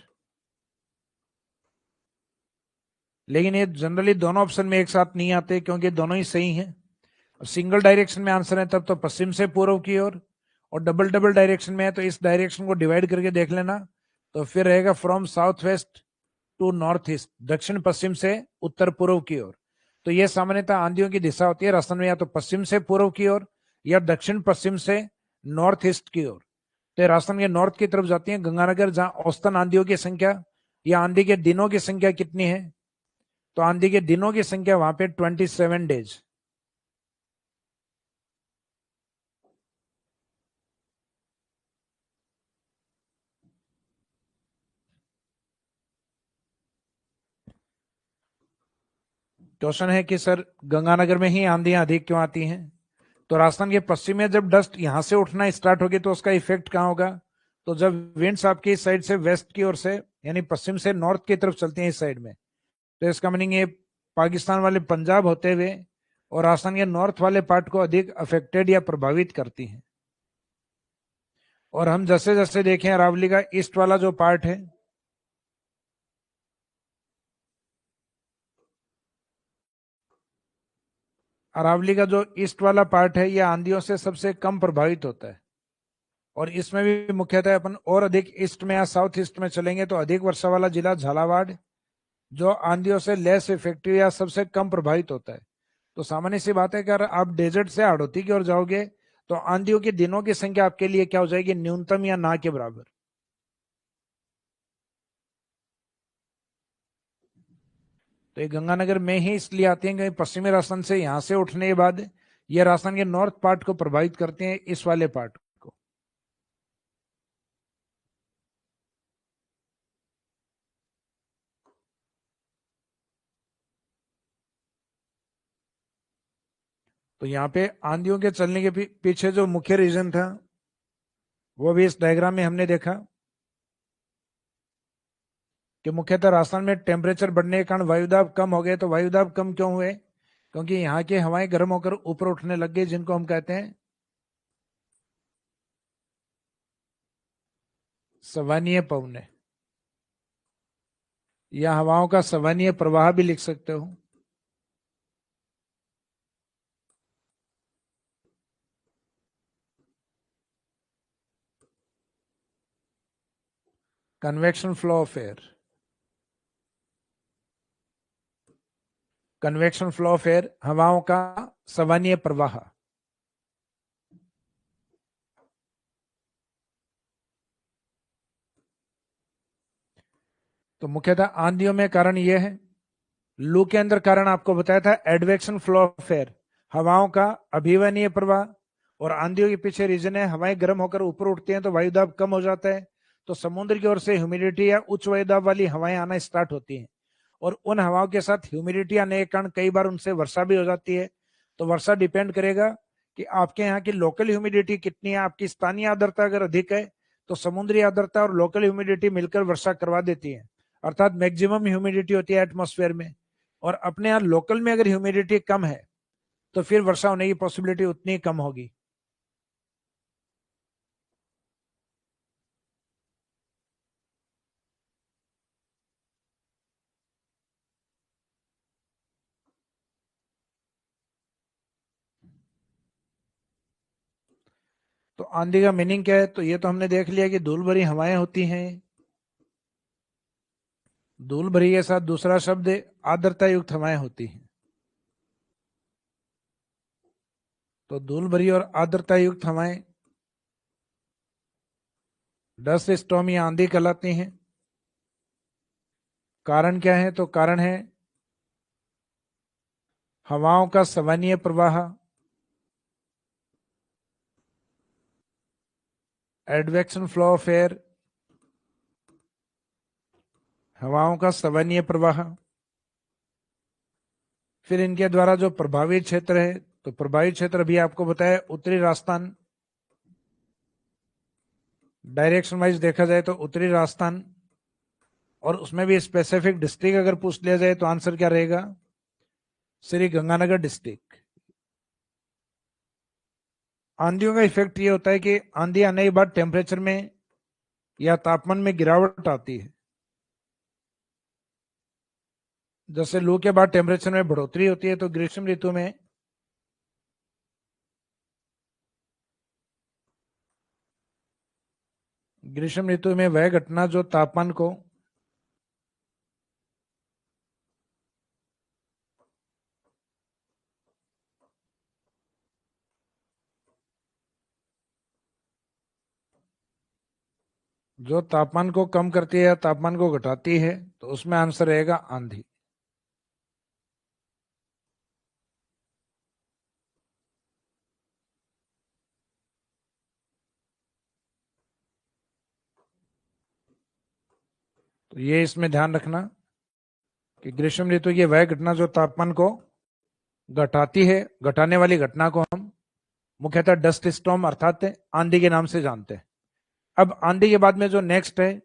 [SPEAKER 1] लेकिन ये जनरली दोनों ऑप्शन में एक साथ नहीं आते क्योंकि दोनों ही सही हैं। सिंगल डायरेक्शन में आंसर है तब तो पश्चिम से पूर्व की ओर, और डबल डबल डायरेक्शन में है तो इस डायरेक्शन को डिवाइड करके देख लेना, तो फिर रहेगा from south west to north east, दक्षिण पश्चिम से उत्तर पूर्व की ओर। तो ये सामान्यतः आंधियों की दिशा होती है राजस्थान में, या तो पश्चिम से पूर्व की ओर या दक्षिण पश्चिम से नॉर्थ ईस्ट की ओर। तो राजस्थान के नॉर्थ की तरफ जाती है गंगानगर, जहां औसतन आंधियों की संख्या या आंधी के दिनों की संख्या कितनी है, तो आंधी के दिनों की संख्या वहां पे 27 डेज। क्वेश्चन है कि सर गंगानगर में ही आंधियां अधिक क्यों आती हैं? तो राजस्थान के पश्चिम में जब डस्ट यहां से उठना स्टार्ट होगी तो उसका इफेक्ट कहां होगा? तो जब विंड्स आपकी इस साइड से वेस्ट की ओर से यानी पश्चिम से नॉर्थ की तरफ चलती हैं इस साइड में, तो इसका मीनिंग ये पाकिस्तान वाले पंजाब होते हुए और राजस्थान के नॉर्थ वाले पार्ट को अधिक अफेक्टेड या प्रभावित करती हैं। और हम जैसे जैसे देखें अरावली का ईस्ट वाला जो पार्ट है, अरावली का जो ईस्ट वाला पार्ट है यह आंधियों से सबसे कम प्रभावित होता है। और इसमें भी मुख्यतः अपन और अधिक ईस्ट में या साउथ ईस्ट में चलेंगे तो अधिक वर्षा वाला जिला झालावाड़, जो आंधियों से लेस इफेक्टिव या सबसे कम प्रभावित होता है। तो सामान्य सी बात है कि अगर आप डेजर्ट से हाड़ौती की ओर जाओगे तो आंधियों के दिनों की संख्या आपके लिए क्या हो जाएगी? न्यूनतम या ना के बराबर। तो ये गंगानगर में ही इसलिए आती है कि पश्चिमी राजस्थान से यहां से उठने के बाद ये राजस्थान के नॉर्थ पार्ट को प्रभावित करते हैं, इस वाले पार्ट को। तो यहाँ पे आंधियों के चलने के पीछे जो मुख्य रीजन था वो भी इस डायग्राम में हमने देखा कि मुख्यतः राजस्थान में टेम्परेचर बढ़ने के कारण वायुदाब कम हो गए। तो वायुदाब कम क्यों हुए? क्योंकि यहाँ की हवाएं गर्म होकर ऊपर उठने लग गई, जिनको हम कहते हैं सवानीय पवने, या हवाओं का सवानीय प्रवाह भी लिख सकते हो। Convection flow of air, convection flow of air, हवाओं का सवानीय प्रवाह। तो मुख्यतः आंधियों में कारण यह है। लू के अंदर कारण आपको बताया था एडवेक्शन फ्लो ऑफ एयर, हवाओं का अभिवनीय प्रवाह। और आंधियों के पीछे रीजन है हवाएं गर्म होकर ऊपर उठती हैं तो वायुदाब कम हो जाता है, तो समुद्र की ओर से ह्यूमिडिटी या उच्च वायुदाब वाली हवाएं आना स्टार्ट होती हैं, और उन हवाओं के साथ ह्यूमिडिटी आने के कारण कई बार उनसे वर्षा भी हो जाती है। तो वर्षा डिपेंड करेगा कि आपके यहाँ की लोकल ह्यूमिडिटी कितनी है। आपकी स्थानीय आर्द्रता अगर अधिक है तो समुद्री आर्द्रता और लोकल ह्यूमिडिटी मिलकर वर्षा करवा देती है, अर्थात मैक्सिमम ह्यूमिडिटी होती है एटमॉस्फेयर में। और अपने यहाँ लोकल में अगर ह्यूमिडिटी कम है तो फिर वर्षा होने की पॉसिबिलिटी उतनी कम होगी। तो आंधी का मीनिंग क्या है? तो ये तो हमने देख लिया कि धूल भरी हवाएं होती हैं। धूल भरी के साथ दूसरा शब्द आर्द्रता युक्त हवाएं होती हैं। तो धूल भरी और आर्द्रता युक्त हवाएं डस्ट स्टॉर्म या आंधी कहलाती हैं। कारण क्या है? तो कारण है हवाओं का सवानीय प्रवाह, एडवेक्शन फ्लो ऑफ एयर, हवाओं का सवानीय प्रवाह। फिर इनके द्वारा जो प्रभावित क्षेत्र है, तो प्रभावित क्षेत्र भी आपको बताया उत्तरी राजस्थान, डायरेक्शन वाइज देखा जाए तो उत्तरी राजस्थान, और उसमें भी स्पेसिफिक डिस्ट्रिक्ट अगर पूछ लिया जाए तो आंसर क्या रहेगा? श्री गंगानगर डिस्ट्रिक्ट। आंधियों का इफेक्ट ये होता है कि आंधी आने के बाद टेम्परेचर में या तापमान में गिरावट आती है। जैसे लू के बाद टेम्परेचर में बढ़ोतरी होती है, तो ग्रीष्म ऋतु में वह घटना जो तापमान को कम करती है या तापमान को घटाती है, तो उसमें आंसर रहेगा आंधी। तो ये इसमें ध्यान रखना कि ग्रीष्म ऋतु की वह घटना जो तापमान को घटाती है, घटाने वाली घटना को हम मुख्यतः डस्ट स्टॉर्म अर्थात आंधी के नाम से जानते हैं। अब आंधी के बाद में जो नेक्स्ट है,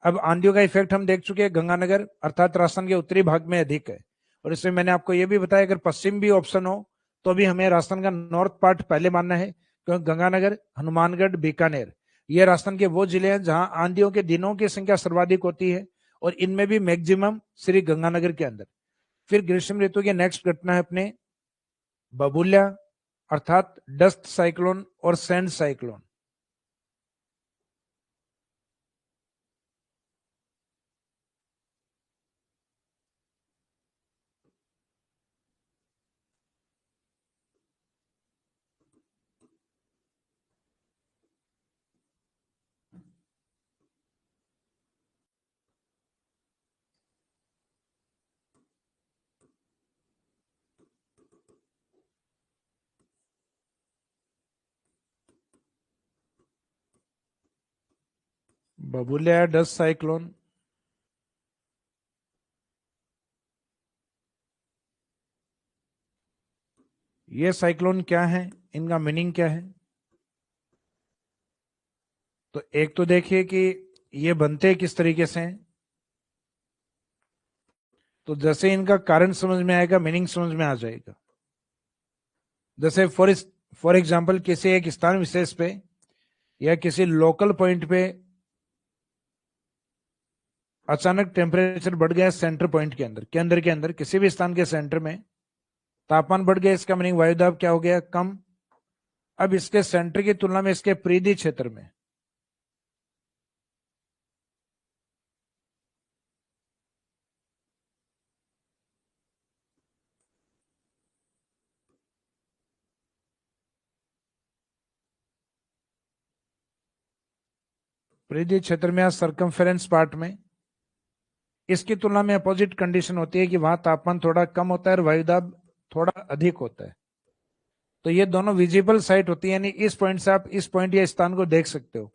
[SPEAKER 1] अब आंधियों का इफेक्ट हम देख चुके हैं, गंगानगर अर्थात राजस्थान के उत्तरी भाग में अधिक है। और इसमें मैंने आपको यह भी बताया अगर पश्चिम भी ऑप्शन हो तो भी हमें राजस्थान का नॉर्थ पार्ट पहले मानना है, क्योंकि गंगानगर, हनुमानगढ़, बीकानेर ये राजस्थान के वो जिले हैं जहां आंधियों के दिनों की संख्या सर्वाधिक होती है, और इनमें भी मैक्सिमम श्री गंगानगर के अंदर। फिर ग्रीष्म ऋतु की नेक्स्ट घटना है अपने बबूल्या अर्थात डस्ट साइक्लोन और सैंड साइक्लोन। बबूल्या डस्ट साइक्लोन, ये साइक्लोन क्या है, इनका मीनिंग क्या है? तो एक तो देखिए कि ये बनते किस तरीके से हैं। तो जैसे इनका कारण समझ में आएगा, मीनिंग समझ में आ जाएगा। जैसे फॉर एग्जाम्पल किसी एक स्थान विशेष पे या किसी लोकल पॉइंट पे अचानक टेम्परेचर बढ़ गया सेंटर पॉइंट के अंदर किसी भी स्थान के सेंटर में तापमान बढ़ गया, इसका मीनिंग वायुदाब क्या हो गया, कम। अब इसके सेंटर की तुलना में इसके परिधि क्षेत्र में परिधि क्षेत्र में या सर्कमफेरेंस पार्ट में इसकी तुलना में अपोजिट कंडीशन होती है कि वहां तापमान थोड़ा कम होता है और वायुदाब थोड़ा अधिक होता है। तो ये दोनों विजिबल साइट होती है, यानी इस पॉइंट से आप इस पॉइंट या स्थान को देख सकते हो।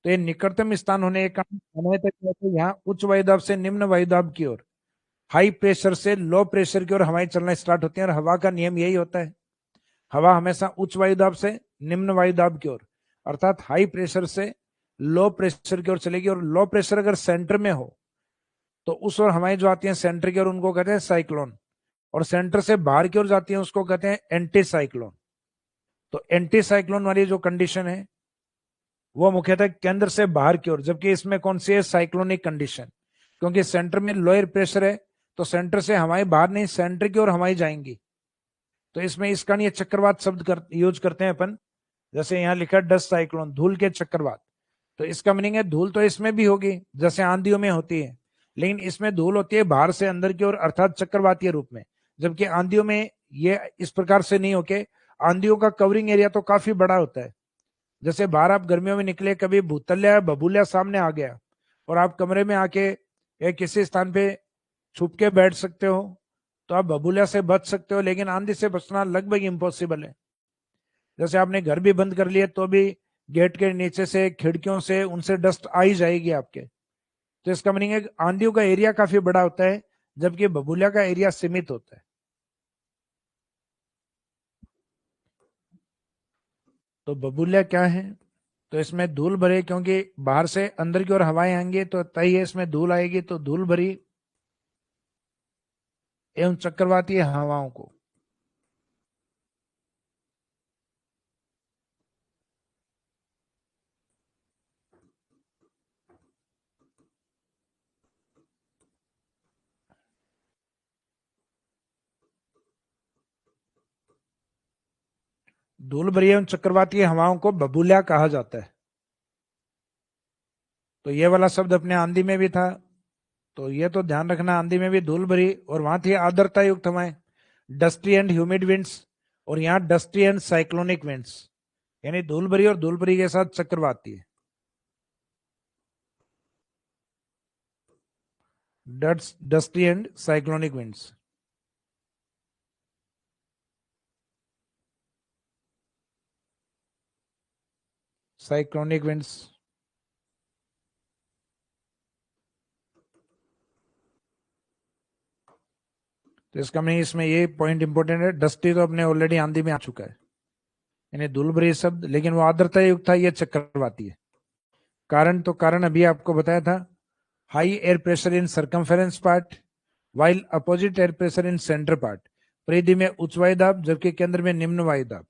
[SPEAKER 1] तो ये निकटतम स्थान होने के कारण समय तक यहाँ उच्च वायुदाब से निम्न वायुदाब की ओर, हाई प्रेशर से लो प्रेशर की ओर हवाएं चलना स्टार्ट होती हैं। और हवा का नियम यही होता है, हवा हमेशा उच्च वायुदाब से निम्न वायुदाब की ओर अर्थात हाई प्रेशर से लो प्रेशर की ओर चलेगी। और लो प्रेशर अगर सेंटर में हो तो उस ओर हवाएं जो आती हैं सेंटर की ओर उनको कहते हैं साइक्लोन, और सेंटर से बाहर की ओर जाती हैं उसको कहते हैं एंटी साइक्लोन। तो एंटी साइक्लोन वाली जो कंडीशन है वो मुख्यतः केंद्र से बाहर की ओर, जबकि इसमें कौन सी है, साइक्लोनिक कंडीशन। क्योंकि सेंटर में लोअर प्रेशर है तो सेंटर से हवाएं बाहर नहीं सेंटर की ओर हवाएं जाएंगी। तो इसमें इसका नहीं चक्रवात शब्द यूज करते हैं अपन। जैसे यहाँ लिखा डस्ट साइक्लोन, धूल के चक्रवात। तो इसका मीनिंग है धूल तो इसमें भी होगी जैसे आंधियों में होती है, लेकिन इसमें धूल होती है बाहर से अंदर की ओर अर्थात चक्रवातीय रूप में। जबकि आंधियों में ये इस प्रकार से नहीं होके, आंधियों का कवरिंग एरिया तो काफी बड़ा होता है। जैसे बाहर आप गर्मियों में निकले, कभी भूतल्या या बबूल्या सामने आ गया और आप कमरे में आके या किसी स्थान पे छुप के बैठ सकते हो तो आप बबूल्या से बच सकते हो, लेकिन आंधी से बचना लगभग इम्पॉसिबल है। जैसे आपने घर भी बंद कर लिया तो भी गेट के नीचे से, खिड़कियों से उनसे डस्ट आ ही जाएगी आपके। तो इसका मीनिंग है आंधियों का एरिया काफी बड़ा होता है जबकि बबूल्या का एरिया सीमित होता है। तो बबूल्या क्या है, तो इसमें धूल भरे, क्योंकि बाहर से अंदर की ओर हवाएं आएंगी तो तय है इसमें धूल आएगी, तो धूल भरी एवं चक्रवाती हवाओं को धूल भरी एवं चक्रवाती हवाओं को बबूला कहा जाता है। तो ये वाला शब्द अपने आंधी में भी था, तो ये तो ध्यान रखना, आंधी में भी धूल भरी, और वहां थी आर्द्रता युक्त हवाएं, डस्टी एंड ह्यूमिड विंड्स, और यहाँ डस्टी एंड साइक्लोनिक विंड्स, यानी धूल भरी और धूल भरी के साथ चक्रवाती है। Dusty and cyclonic winds. Cyclonic winds. तो इसका मीनिंग, इसमें ये पॉइंट इंपॉर्टेंट है, डस्टी तो अपने ऑलरेडी आंधी में आ चुका है, यानी धूल भरी शब्द, लेकिन वो आर्द्रता युक्त था, ये चक्रवाती है। कारण अभी आपको बताया था, high air pressure in circumference part while opposite air pressure in centre part. परिधि में उच्च वायुदाब जबकि केंद्र में निम्न वायुदाब।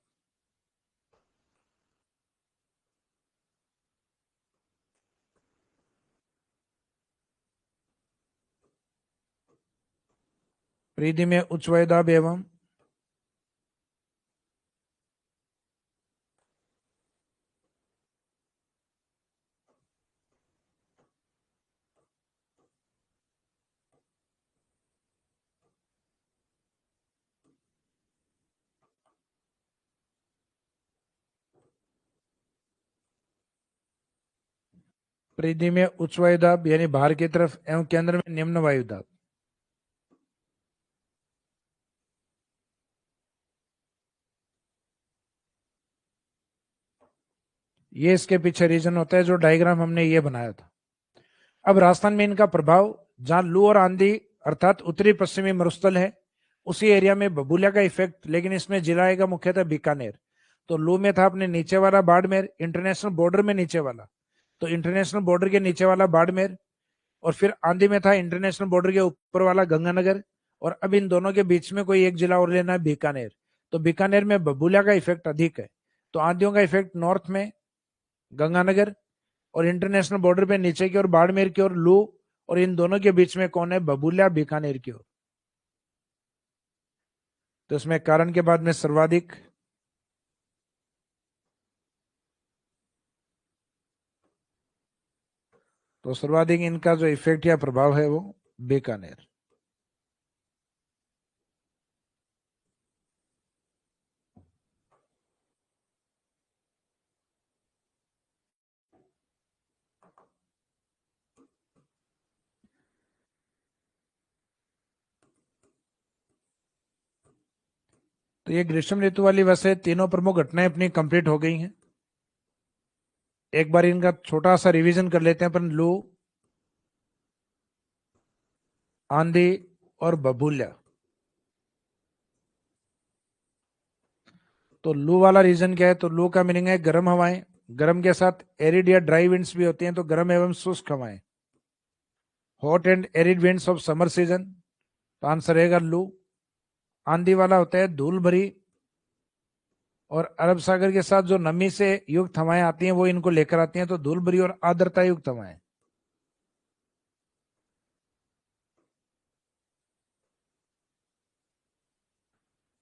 [SPEAKER 1] परिधि में उच्च वायुदाब एवं परिधि में उच्च वायुदाब यानी बाहर की तरफ एवं केंद्र में निम्न वायुदाब। ये इसके पीछे रीजन होता है, जो डायग्राम हमने ये बनाया था। अब राजस्थान में इनका प्रभाव, जहां लू और आंधी अर्थात उत्तरी पश्चिमी मरुस्थल है, उसी एरिया में बबूला का इफेक्ट, लेकिन इसमें जिला आएगा मुख्यतः बीकानेर। तो लू में था अपने नीचे वाला बाड़मेर, इंटरनेशनल बॉर्डर में नीचे वाला, तो इंटरनेशनल बॉर्डर के नीचे वाला बाड़मेर, और फिर आंधी में था इंटरनेशनल बॉर्डर के ऊपर वाला गंगानगर, और अब इन दोनों के बीच में कोई एक जिला और लेना है, बीकानेर। तो बीकानेर में बबूला का इफेक्ट अधिक है, तो आंधियों का इफेक्ट नॉर्थ में गंगानगर, और इंटरनेशनल बॉर्डर पे नीचे की ओर बाड़मेर की ओर लू, और इन दोनों के बीच में कौन है, बबूला, बीकानेर की ओर। तो इसमें कारण के बाद में सर्वाधिक, तो सर्वाधिक इनका जो इफेक्ट या प्रभाव है वो बीकानेर। तो ये ग्रीष्म ऋतु वाली वैसे तीनों प्रमुख घटनाएं अपनी कंप्लीट हो गई हैं। एक बार इनका छोटा सा रिवीजन कर लेते हैं अपन। लू, आंधी और बबूला। तो लू वाला रीजन क्या है, तो लू का मीनिंग है गर्म हवाएं, गर्म के साथ एरिड या ड्राई विंड्स भी होती हैं, तो गर्म एवं शुष्क हवाएं, hot and arid winds of summer season. तो आंसर रहेगा लू। आंधी वाला होता है धूल भरी, और अरब सागर के साथ जो नमी से युक्त हवाएं आती हैं वो इनको लेकर आती हैं, तो धूल भरी और आर्द्रता युक्त हवाएं।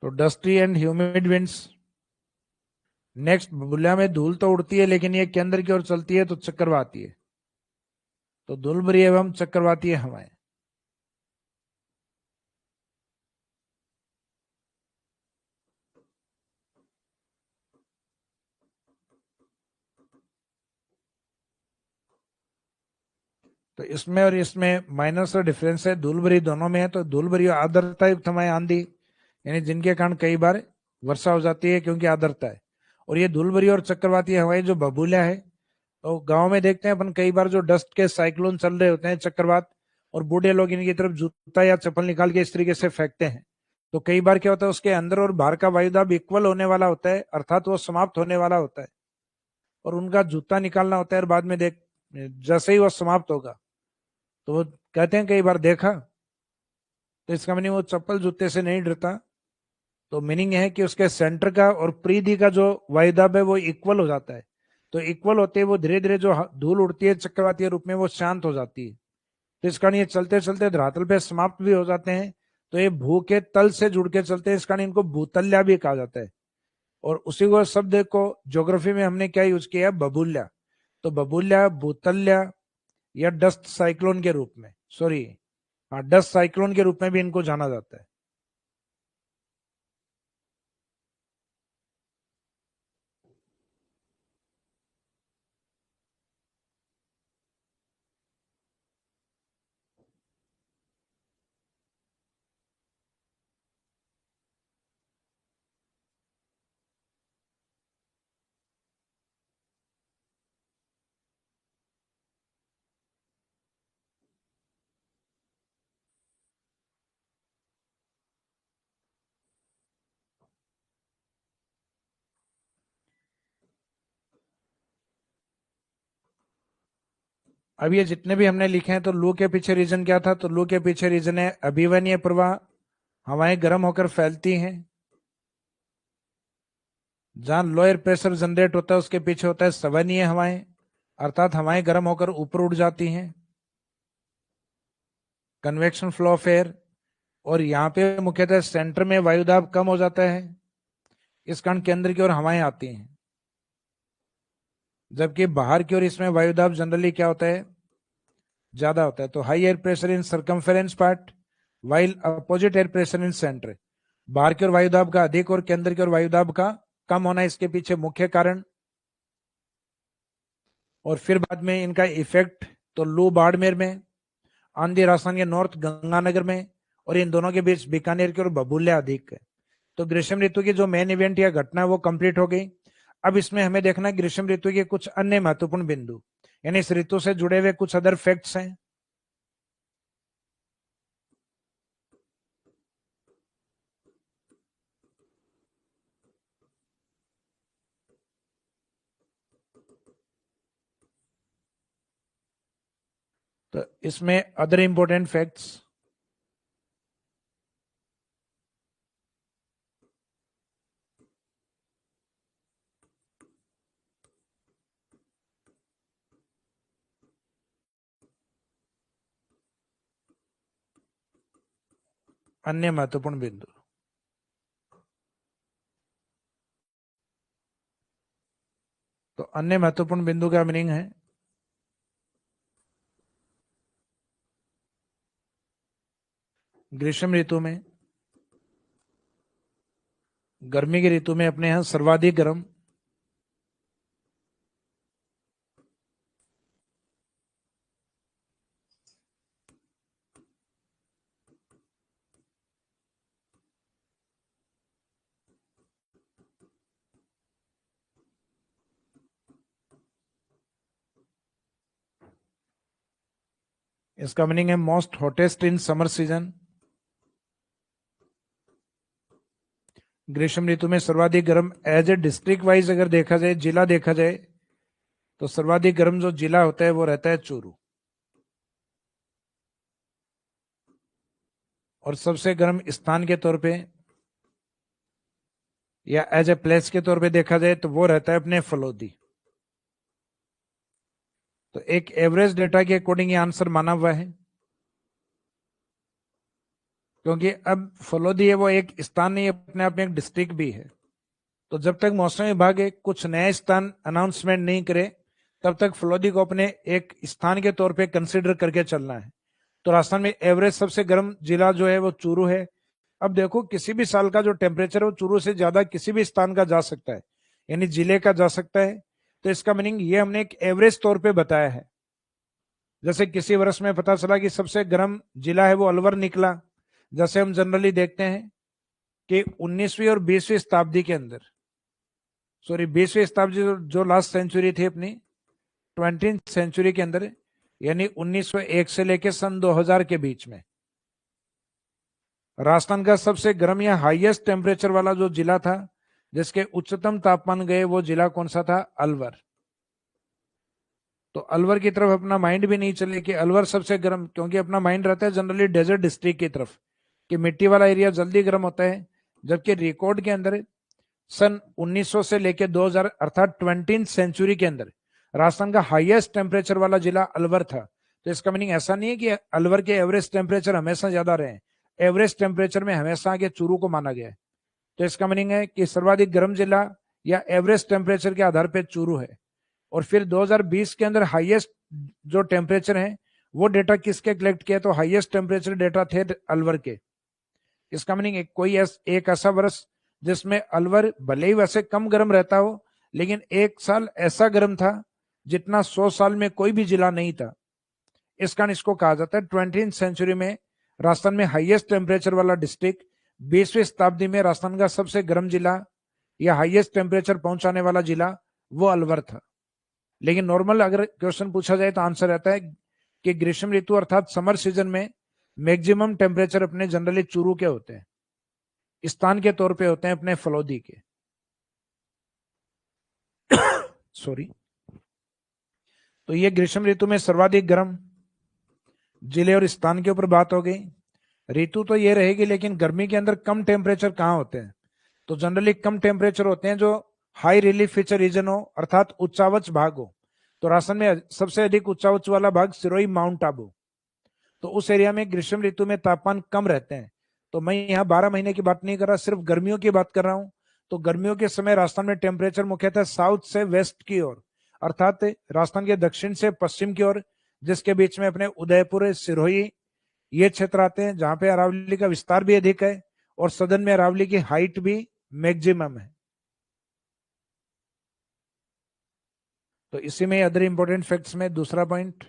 [SPEAKER 1] तो dusty and humid winds. Next, बबूला में धूल तो उड़ती है लेकिन ये केंद्र की ओर चलती है, तो चक्रवाती है, तो धूल भरी एवं चक्रवाती हवाएं। तो इसमें और इसमें माइनर सा डिफरेंस है, धूल भरी दोनों में है, तो धूल भरी और आर्द्रता युक्त हवाएं, आंधी, यानी जिनके कारण कई बार वर्षा हो जाती है क्योंकि आर्द्रता है। और ये धूल भरी और चक्रवाती हवाएं जो बबूला है, तो गांव में देखते हैं अपन कई बार जो डस्ट के साइक्लोन चल रहे होते हैं, चक्रवात, और बूढ़े लोग इनकी तरफ जूता या चप्पल निकाल के इस तरीके से फेंकते हैं, तो कई बार क्या होता है, उसके अंदर और बाहर का वायुदाब इक्वल होने वाला होता है, अर्थात वो समाप्त होने वाला होता है, और उनका जूता निकालना होता है, और बाद में देख जैसे ही वो समाप्त होगा तो वो कहते हैं कई बार देखा, तो इसका मीनिंग वो चप्पल जूते से नहीं डरता। तो मीनिंग है कि उसके सेंटर का और परिधि का जो वायुदाब है वो इक्वल हो जाता है, तो इक्वल होते ही वो धीरे धीरे जो धूल उड़ती है चक्रवाती रूप में वो शांत हो जाती है, तो इस कारण ये चलते चलते धरातल पे समाप्त भी हो जाते हैं। तो ये भू के तल से जुड़ के चलते हैं, इस कारण इनको भूतल्या भी कहा जाता है। और उसी को शब्द को ज्योग्राफी में हमने क्या यूज किया, बबूल्या। तो बबूल्या, भूतल्या या डस्ट साइक्लोन के रूप में, सॉरी हाँ, डस्ट साइक्लोन के रूप में भी इनको जाना जाता है। अब ये जितने भी हमने लिखे हैं, तो लू के पीछे रीजन क्या था, तो लू के पीछे रीजन है अभिवनीय प्रवाह, हवाएं गर्म होकर फैलती हैं। जहां लोअर प्रेशर जनरेट होता है उसके पीछे होता है सवनीय हवाएं, अर्थात हवाएं गर्म होकर ऊपर उड़ जाती हैं, कन्वेक्शन फ्लो ऑफ एयर। और यहाँ पे मुख्यतः सेंटर में वायुदाब कम हो जाता है, इस कारण केंद्र की ओर हवाएं आती हैं, जबकि बाहर की ओर इसमें वायुदाब जनरली क्या होता है, ज्यादा होता है। तो high air pressure in circumference part while opposite air pressure in centre, बाहर की ओर वायुदाब का अधिक और केंद्र की ओर वायुदाब का कम होना इसके पीछे मुख्य कारण। और फिर बाद में इनका इफेक्ट, तो लू बाड़मेर में, आंधी राजस्थान के नॉर्थ गंगानगर में, और इन दोनों के बीच बीकानेर की ओर बबूल्या अधिक है। तो ग्रीष्म ऋतु की जो मेन इवेंट या घटना है वो कंप्लीट हो गई। अब इसमें हमें देखना है ग्रीष्म ऋतु के कुछ अन्य महत्वपूर्ण बिंदु, यानी इस ऋतु से जुड़े हुए कुछ अदर फैक्ट्स हैं। तो इसमें अदर इंपॉर्टेंट फैक्ट्स, अन्य महत्वपूर्ण बिंदु। तो अन्य महत्वपूर्ण बिंदु का मीनिंग है, ग्रीष्म ऋतु में, गर्मी की ऋतु में अपने यहां सर्वाधिक गर्म, इसका मीनिंग है मोस्ट हॉटेस्ट इन समर सीजन। ग्रीष्म ऋतु में सर्वाधिक गर्म एज ए डिस्ट्रिक्ट वाइज अगर देखा जाए, जिला देखा जाए, तो सर्वाधिक गर्म जो जिला होता है वो रहता है चूरू। और सबसे गर्म स्थान के तौर पे या एज ए प्लेस के तौर पे देखा जाए तो वो रहता है अपने फलोदी। तो एक एवरेज डेटा के अकॉर्डिंग ये आंसर माना हुआ है, क्योंकि अब फलोदी है वो एक स्थान नहीं, अपने आप में एक डिस्ट्रिक्ट भी है। तो जब तक मौसम विभाग एक कुछ नया स्थान अनाउंसमेंट नहीं करे, तब तक फलोदी को अपने एक स्थान के तौर पे कंसिडर करके चलना है। तो राजस्थान में एवरेज सबसे गर्म जिला जो है वो चूरू है। अब देखो किसी भी साल का जो टेम्परेचर है वो चूरू से ज्यादा किसी भी स्थान का जा सकता है, यानी जिले का जा सकता है। तो इसका मीनिंग ये हमने एक एवरेज तौर पे बताया है। जैसे किसी वर्ष में पता चला कि सबसे गर्म जिला है वो अलवर निकला, जैसे हम जनरली देखते हैं कि 19वीं और 20वीं शताब्दी के अंदर, सॉरी 20वीं शताब्दी जो लास्ट सेंचुरी थी अपनी, 20th सेंचुरी के अंदर, यानी 1901 से लेकर सन 2000 के बीच में राजस्थान का सबसे गर्म या हाईएस्ट टेम्परेचर वाला जो जिला था, जिसके उच्चतम तापमान गए, वो जिला कौन सा था, अलवर। तो अलवर की तरफ अपना माइंड भी नहीं चले कि अलवर सबसे गर्म, क्योंकि अपना माइंड रहता है जनरली डेजर्ट डिस्ट्रिक्ट की तरफ कि मिट्टी वाला एरिया जल्दी गर्म होता है। जबकि रिकॉर्ड के अंदर सन 1900 से लेकर 2000 अर्थात 20th सेंचुरी के अंदर राजस्थान का हाईएस्ट टेम्परेचर वाला जिला अलवर था। तो इसका मीनिंग ऐसा नहीं है कि अलवर के एवरेज टेम्परेचर हमेशा ज्यादा रहे, एवरेज टेम्परेचर में हमेशा आगे चूरू को माना गया है। तो इसका मीनिंग है कि सर्वाधिक गर्म जिला या एवरेज टेम्परेचर के आधार पर चूरू है। और फिर 2020 के अंदर हाईएस्ट जो टेम्परेचर है वो डेटा किसके कलेक्ट किया, तो हाईएस्ट टेम्परेचर डेटा थे अलवर के। इसका मीनिंग कोई एक ऐसा वर्ष जिसमें अलवर भले ही वैसे कम गर्म रहता हो, लेकिन एक साल ऐसा गर्म था जितना 100 साल में कोई भी जिला नहीं था। इस कारण इसको कहा जाता है 20वीं सेंचुरी में राजस्थान में हाईएस्ट टेम्परेचर वाला डिस्ट्रिक्ट, 20वीं शताब्दी में राजस्थान का सबसे गर्म जिला या हाईएस्ट टेम्परेचर पहुंचाने वाला जिला वो अलवर था। लेकिन नॉर्मल अगर क्वेश्चन पूछा जाए तो आंसर रहता है कि ग्रीष्म ऋतु अर्थात समर सीजन में मैक्सिमम टेम्परेचर अपने जनरली चूरू के होते हैं, स्थान के तौर पे होते हैं अपने फलोदी के। सॉरी। तो ये ग्रीष्म ऋतु में सर्वाधिक गर्म जिले और स्थान के ऊपर बात हो गई। ऋतु तो ये रहेगी, लेकिन गर्मी के अंदर कम टेम्परेचर कहाँ होते हैं, तो जनरली कम टेम्परेचर होते हैं जो हाई रिलीफ फीचर रीजन हो अर्थात उच्चावच भाग हो। तो राजस्थान में सबसे अधिक उच्चावच वाला भाग सिरोही माउंट आबू, तो उस एरिया में ग्रीष्म ऋतु में तापमान कम रहते हैं। तो मैं यहाँ 12 महीने की बात नहीं कर रहा, सिर्फ गर्मियों की बात कर रहा हूँ। तो गर्मियों के समय राजस्थान में टेम्परेचर मुख्यतः साउथ से वेस्ट की ओर अर्थात राजस्थान के दक्षिण से पश्चिम की ओर, जिसके बीच में अपने उदयपुर सिरोही ये क्षेत्र आते हैं, जहां पे अरावली का विस्तार भी अधिक है और सदन में अरावली की हाइट भी मैक्सिमम है। तो इसी में अदर इंपॉर्टेंट फैक्ट्स में दूसरा पॉइंट,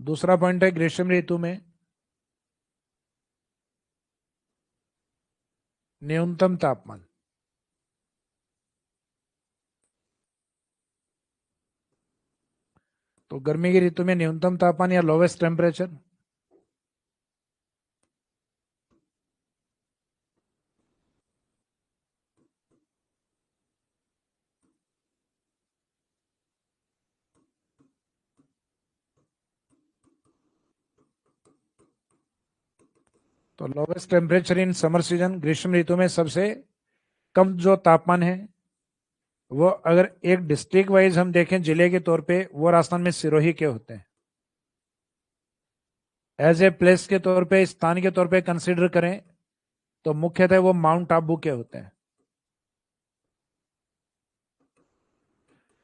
[SPEAKER 1] दूसरा पॉइंट है ग्रीष्म ऋतु में न्यूनतम तापमान। तो गर्मी की ऋतु में न्यूनतम तापमान या लोवेस्ट टेम्परेचर, तो lowest temperature in summer season ग्रीष्म ऋतु में सबसे कम जो तापमान है वो अगर एक डिस्ट्रिक्ट वाइज हम देखें जिले के तौर पे, वो राजस्थान में सिरोही के होते हैं। एज ए प्लेस के तौर पे, स्थान के तौर पे कंसीडर करें तो मुख्यतः वो माउंट आबू के होते हैं।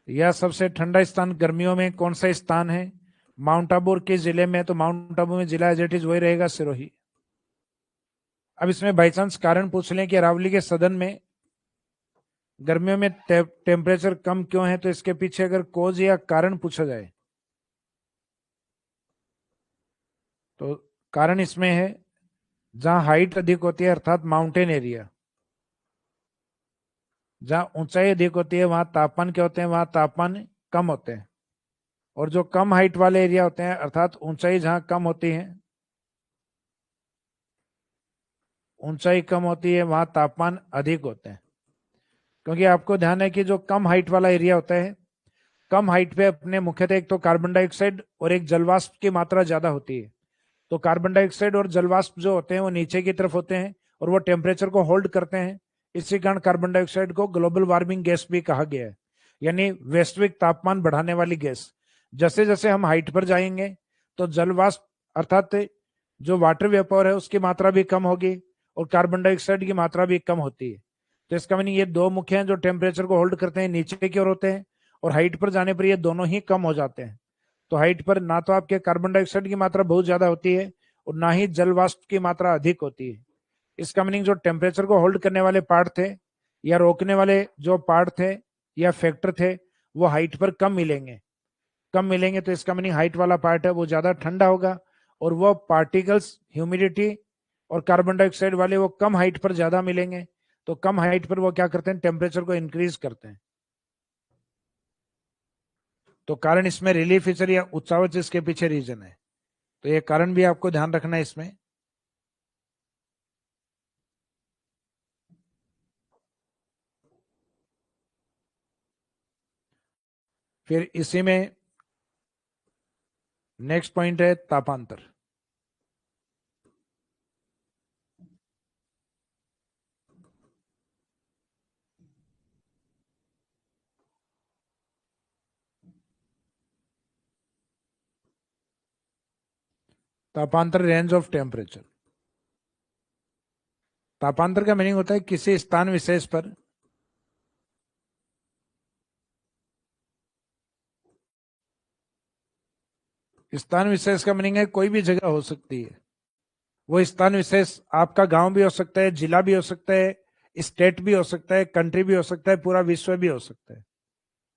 [SPEAKER 1] यह सबसे ठंडा स्थान गर्मियों में कौन सा स्थान है, माउंट आबू के जिले में, तो माउंट आबू में जिला एज इट इज वही रहेगा सिरोही। अब इसमें बाई चांस कारण पूछ लें कि अरावली के सदन में गर्मियों में टेम्परेचर कम क्यों है, तो इसके पीछे अगर कोज या कारण पूछा जाए तो कारण इसमें है जहां हाइट अधिक होती है अर्थात माउंटेन एरिया, जहां ऊंचाई अधिक होती है वहां तापमान क्या होते हैं, वहां तापमान कम होते हैं। और जो कम हाइट वाले एरिया होते हैं अर्थात ऊंचाई जहां कम होती है, ऊंचाई कम होती है वहां तापमान अधिक होते हैं। क्योंकि आपको ध्यान है कि जो कम हाइट वाला एरिया होता है, कम हाइट पे अपने मुख्यतः एक तो कार्बन डाइऑक्साइड और एक जलवाष्प की मात्रा ज्यादा होती है। तो कार्बन डाइऑक्साइड और जलवाष्प जो होते हैं वो नीचे की तरफ होते हैं और वो टेम्परेचर को होल्ड करते हैं। इसी कारण कार्बन डाइऑक्साइड को ग्लोबल वार्मिंग गैस भी कहा गया है, यानी वैश्विक तापमान बढ़ाने वाली गैस। जैसे जैसे हम हाइट पर जाएंगे तो जलवाष्प अर्थात जो वाटर वेपर है उसकी मात्रा भी कम होगी और कार्बन डाइऑक्साइड की मात्रा भी कम होती है। तो इसका मीनिंग ये दो मुख्य हैं जो टेम्परेचर को होल्ड करते हैं, नीचे की ओर होते हैं, और हाइट पर जाने पर ये दोनों ही कम हो जाते हैं। तो हाइट पर ना तो आपके कार्बन डाइऑक्साइड की मात्रा बहुत ज्यादा होती है और ना ही जल वाष्प की मात्रा अधिक होती है। इसका मीनिंग जो टेम्परेचर को होल्ड करने वाले पार्ट थे या रोकने वाले जो पार्ट थे या फैक्टर थे वो हाइट पर कम मिलेंगे, कम मिलेंगे। तो इसका मीनिंग हाइट वाला पार्ट है वो ज्यादा ठंडा होगा और वो पार्टिकल्स ह्यूमिडिटी और कार्बन डाइऑक्साइड वाले वो कम हाइट पर ज्यादा मिलेंगे। तो कम हाइट पर वो क्या करते हैं, टेम्परेचर को इंक्रीज करते हैं। तो कारण इसमें रिलीफ फीचर या उच्चावच इसके पीछे रीजन है। तो ये कारण भी आपको ध्यान रखना है इसमें। फिर इसी में नेक्स्ट पॉइंट है तापांतर। तापांतर रेंज ऑफ टेम्परेचर। तापांतर का मीनिंग होता है किसी स्थान विशेष पर स्थान विशेष का मीनिंग है कोई भी जगह हो सकती है। वो स्थान विशेष आपका गांव भी हो सकता है, जिला भी हो सकता है, स्टेट भी हो सकता है, कंट्री भी हो सकता है, पूरा विश्व भी हो सकता है।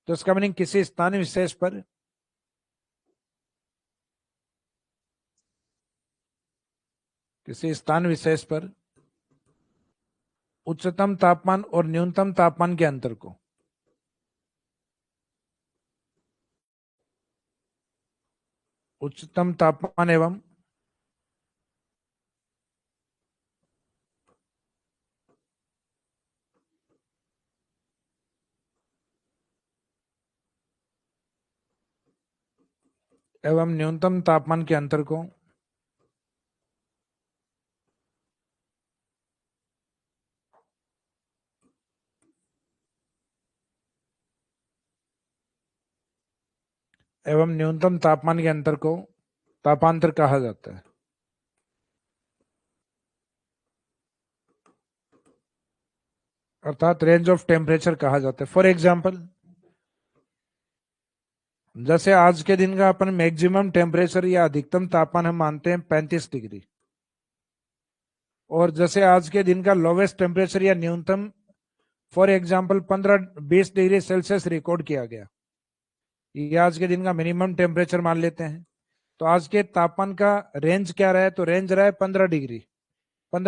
[SPEAKER 1] तो इसका मीनिंग किसी स्थान विशेष पर उच्चतम तापमान और न्यूनतम तापमान के अंतर को उच्चतम तापमान एवं न्यूनतम तापमान के अंतर को तापांतर कहा जाता है। अर्थात रेंज ऑफ टेम्परेचर कहा जाता है। फॉर एग्जाम्पल, जैसे आज के दिन का अपन मैक्सिमम टेम्परेचर या अधिकतम तापमान हम मानते हैं 35 डिग्री, और जैसे आज के दिन का लोवेस्ट टेम्परेचर या न्यूनतम for example 15-20 degree Celsius record किया गया, ये आज के दिन का मिनिमम टेम्परेचर मान लेते हैं। तो आज के तापमान का रेंज क्या रहा है? तो रेंज रहा है 15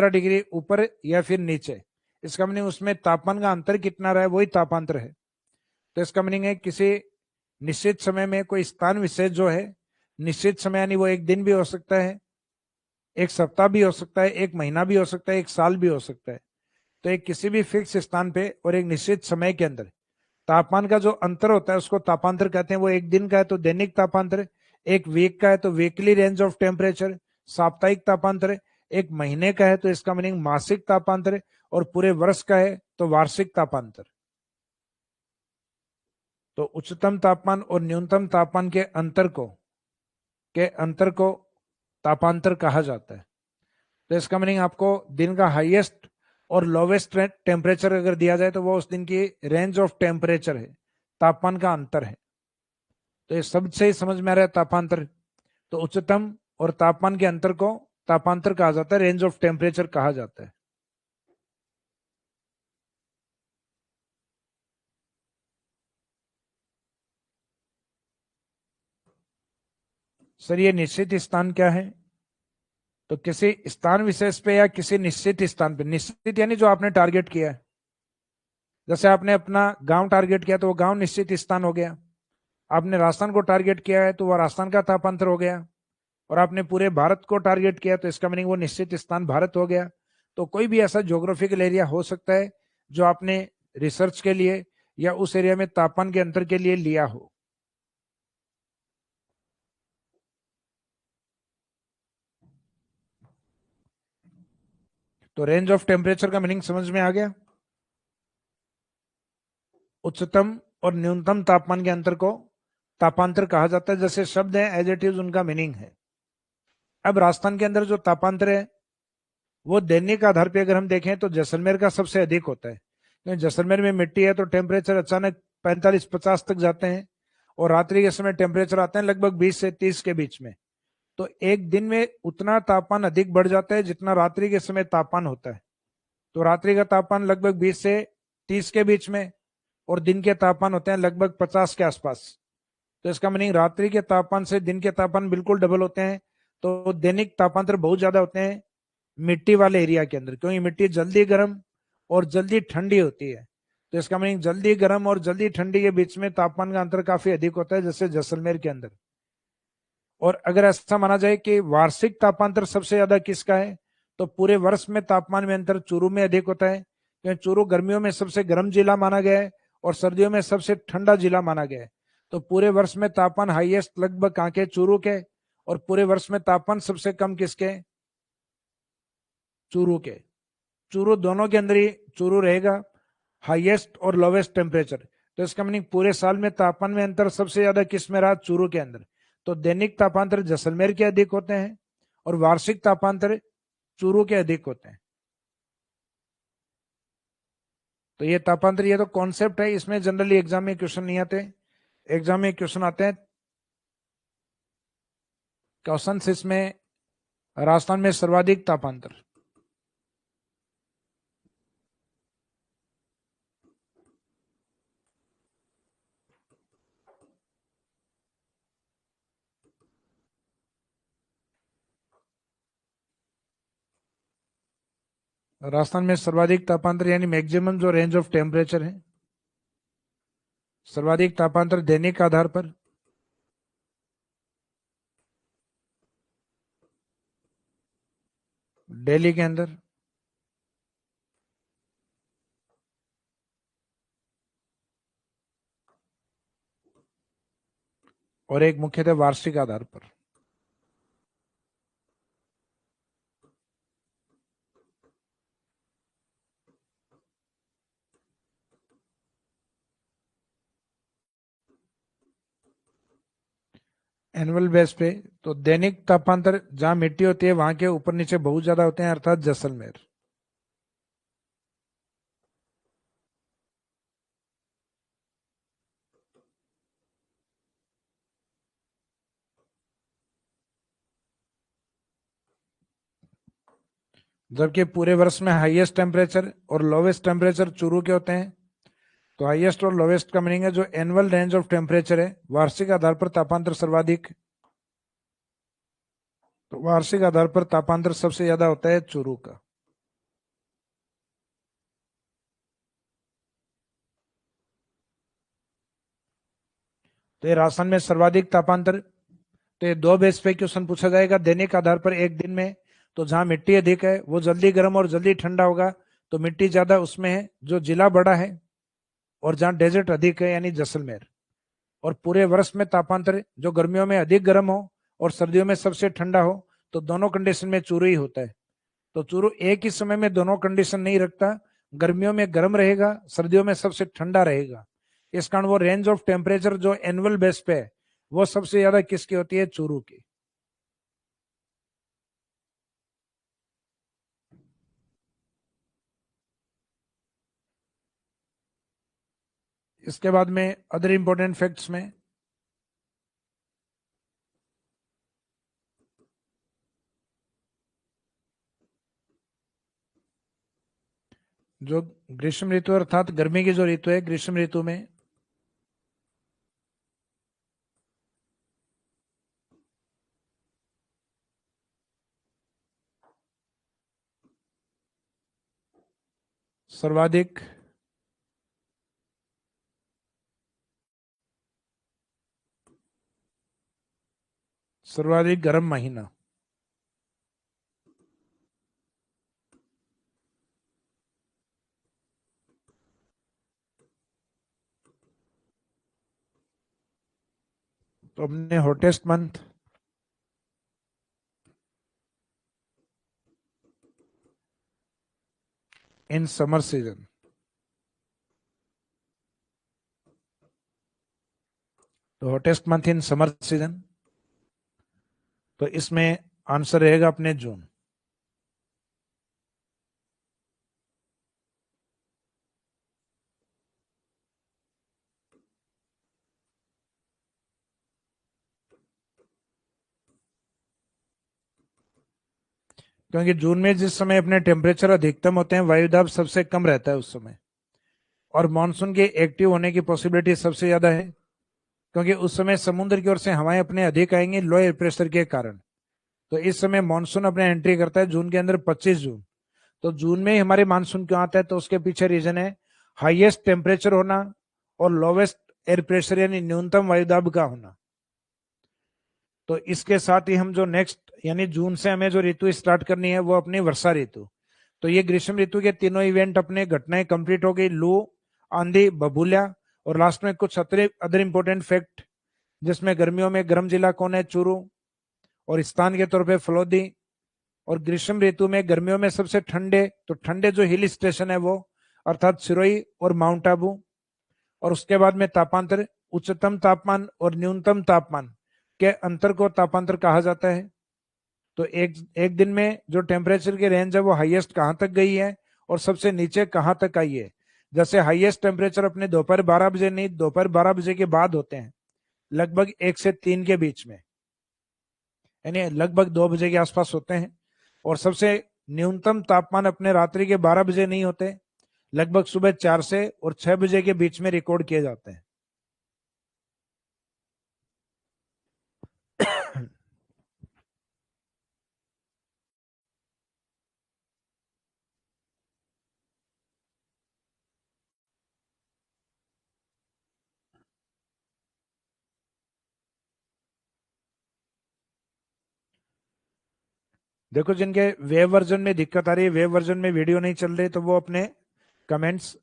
[SPEAKER 1] डिग्री ऊपर या फिर नीचे। इसका मीनिंग उसमें तापमान का अंतर कितना रहा है वही तापांतर है। तो इसका मीनिंग है किसी निश्चित समय में कोई स्थान विशेष जो है, निश्चित समय यानी वो एक दिन भी हो सकता है, एक सप्ताह भी हो सकता है, एक महीना भी हो सकता है, एक साल भी हो सकता है। तो एक किसी भी फिक्स स्थान पे और एक निश्चित समय के अंदर तापमान का जो अंतर होता है उसको तापांतर कहते हैं। वो एक दिन का है तो दैनिक तापांतर, एक वीक का है तो वीकली रेंज ऑफ टेम्परेचर, साप्ताहिक तापांतर, एक महीने का है तो इसका मीनिंग मासिक तापांतर, और पूरे वर्ष का है तो वार्षिक तापांतर। तो उच्चतम तापमान और न्यूनतम तापमान के अंतर को तापांतर कहा जाता है। तो इसका मीनिंग आपको दिन का हाईएस्ट और लोवेस्ट टेम्परेचर अगर दिया जाए तो वो उस दिन की रेंज ऑफ टेम्परेचर है, तापमान का अंतर है। तो ये सबसे ही समझ में आ रहा है तापांतर। तो उच्चतम और तापमान के अंतर को तापांतर कहा जाता है, रेंज ऑफ टेम्परेचर कहा जाता है। सर ये निश्चित स्थान क्या है? तो किसी स्थान विशेष पे या किसी निश्चित स्थान पे, निश्चित यानी जो आपने टारगेट किया है। जैसे आपने अपना गांव टारगेट किया तो वो गांव निश्चित स्थान हो गया। आपने राजस्थान को टारगेट किया है तो वह राजस्थान का तापांतर हो गया। और आपने पूरे भारत को टारगेट किया तो इसका मीनिंग वो निश्चित स्थान भारत हो गया। तो कोई भी ऐसा ज्योग्राफिकल एरिया हो सकता है जो आपने रिसर्च के लिए या उस एरिया में तापमान के अंतर के लिए लिया हो। तो रेंज ऑफ टेम्परेचर का मीनिंग समझ में आ गया। उच्चतम और न्यूनतम तापमान के अंतर को तापांतर कहा जाता है। जैसे शब्द है एज इट इज उनका मीनिंग है। अब राजस्थान के अंदर जो तापांतर है वो दैनिक आधार पे अगर हम देखें तो जैसलमेर का सबसे अधिक होता है, क्योंकि जैसलमेर में मिट्टी है तो टेम्परेचर अचानक 45-50 तक जाते हैं, और रात्रि के समय टेम्परेचर आते हैं लगभग 20 से 30 के बीच में। तो एक दिन में उतना तापमान अधिक बढ़ जाता है जितना रात्रि के समय तापमान होता है। तो रात्रि का तापमान लगभग 20 से 30 के बीच में, और दिन के तापमान होते हैं लगभग 50 के आसपास। तो इसका मीनिंग रात्रि के तापमान से दिन के तापमान बिल्कुल डबल होते हैं। तो दैनिक तापांतर बहुत ज्यादा होते हैं मिट्टी वाले एरिया के अंदर, क्योंकि मिट्टी जल्दी गर्म और जल्दी ठंडी होती है। तो इसका मीनिंग जल्दी गर्म और जल्दी ठंडी के बीच में तापमान का अंतर काफी अधिक होता है, जैसे जैसलमेर के अंदर। और अगर ऐसा माना जाए कि वार्षिक तापांतर सबसे ज्यादा किसका है, तो पूरे वर्ष में तापमान में अंतर चूरू में अधिक होता है, क्योंकि चूरू गर्मियों में सबसे गर्म जिला माना गया है और सर्दियों में सबसे ठंडा जिला माना गया है। तो पूरे वर्ष में तापमान हाईएस्ट लगभग कहाँ के? चूरू के। और पूरे वर्ष में तापमान सबसे कम किसके? चूरू के। चूरू दोनों के अंदर ही चूरू रहेगा हाईएस्ट और लोवेस्ट टेम्परेचर। तो इसका मीनिंग पूरे साल में तापमान में अंतर सबसे ज्यादा किस में रहा? चूरू के अंदर। तो दैनिक तापांतर जैसलमेर के अधिक होते हैं और वार्षिक तापांतर चूरू के अधिक होते हैं। तो ये तापांतर, ये तो कॉन्सेप्ट है, इसमें जनरली एग्जाम में क्वेश्चन नहीं आते। एग्जाम में क्वेश्चन आते हैं क्वेश्चन इसमें राजस्थान में सर्वाधिक तापांतर। राजस्थान में सर्वाधिक तापांतर यानी मैक्सिमम जो रेंज ऑफ टेम्परेचर है, सर्वाधिक तापांतर दैनिक आधार पर दिल्ली के अंदर, और एक मुख्यतः वार्षिक आधार पर। एनुअल बेस पे तो दैनिक तापांतर जहां मिट्टी होती है वहां के ऊपर नीचे बहुत ज्यादा होते हैं, अर्थात जैसलमेर। जबकि पूरे वर्ष में हाईएस्ट टेम्परेचर और लोवेस्ट टेम्परेचर चूरू के होते हैं। तो हाईएस्ट और लोवेस्ट का मीनिंग है जो एनुअल रेंज ऑफ टेम्परेचर है, वार्षिक आधार पर तापांतर सर्वाधिक। तो वार्षिक आधार पर तापांतर सबसे ज्यादा होता है चूरू का। तो ये राजस्थान में सर्वाधिक तापांतर, तो ये दो बेस पे क्वेश्चन पूछा जाएगा। दैनिक आधार पर एक दिन में, तो जहां मिट्टी अधिक है वो जल्दी गर्म और जल्दी ठंडा होगा, तो मिट्टी ज्यादा उसमें है जो जिला बड़ा है। और जहां डेजर्ट अधिक है यानी जैसलमेर। और पूरे वर्ष में तापांतर जो गर्मियों में अधिक गर्म हो और सर्दियों में सबसे ठंडा हो, तो दोनों कंडीशन में चूरू ही होता है। तो चूरू एक ही समय में दोनों कंडीशन नहीं रखता, गर्मियों में गर्म रहेगा, सर्दियों में सबसे ठंडा रहेगा। इस कारण वो रेंज ऑफ टेम्परेचर जो एनुअल बेस पे है वो सबसे ज्यादा किसकी होती है? चूरू की। इसके बाद में अदर इंपॉर्टेंट फैक्ट्स में जो ग्रीष्म ऋतु अर्थात गर्मी की जो ऋतु है, ग्रीष्म ऋतु में सर्वाधिक गर्म महीना, तो अपने hottest month in summer season, तो hottest month in summer season, तो इसमें आंसर रहेगा अपने जून। क्योंकि जून में जिस समय अपने टेम्परेचर अधिकतम होते हैं, वायुदाब सबसे कम रहता है उस समय, और मानसून के एक्टिव होने की पॉसिबिलिटी सबसे ज्यादा है, क्योंकि उस समय समुद्र की ओर से हवाएं अपने अधिक आएंगी लो एयर प्रेशर के कारण। तो इस समय मानसून अपने एंट्री करता है जून के अंदर, 25 जून। तो जून में ही हमारे मानसून क्यों आता है? तो उसके पीछे रीजन है हाईएस्ट टेम्परेचर होना और लोवेस्ट एयर प्रेशर यानी न्यूनतम वायुदाब का होना। तो इसके साथ ही हम जो नेक्स्ट यानी जून से हमें जो ऋतु स्टार्ट करनी है वो अपनी वर्षा ऋतु। तो ये ग्रीष्म ऋतु के तीनों इवेंट अपने घटनाएं कंप्लीट हो गई, लू, आंधी, बबूलिया, और लास्ट में कुछ अदर इंपॉर्टेंट फैक्ट, जिसमें गर्मियों में गर्म जिला कौन है? चूरू, और स्थान के तौर पे फलोदी। और ग्रीष्म ऋतु में गर्मियों में सबसे ठंडे, तो ठंडे जो हिल स्टेशन है वो अर्थात सिरोही और माउंट आबू। और उसके बाद में तापांतर, उच्चतम तापमान और न्यूनतम तापमान के अंतर को तापांतर कहा जाता है। तो एक एक दिन में जो टेम्परेचर की रेंज है वो हाईएस्ट कहाँ तक गई है और सबसे नीचे कहाँ तक आई है। जैसे हाईएस्ट टेम्परेचर अपने दोपहर 12 बजे नहीं, दोपहर 12 बजे के बाद होते हैं, लगभग 1 से 3 के बीच में, यानी लगभग 2 बजे के आसपास होते हैं। और सबसे न्यूनतम तापमान अपने रात्रि के 12 बजे नहीं होते, लगभग सुबह 4 से और 6 बजे के बीच में रिकॉर्ड किए जाते हैं। देखो, जिनके वेब वर्जन में दिक्कत आ रही है, वेब वर्जन में वीडियो नहीं चल रही, तो वो अपने कमेंट्स,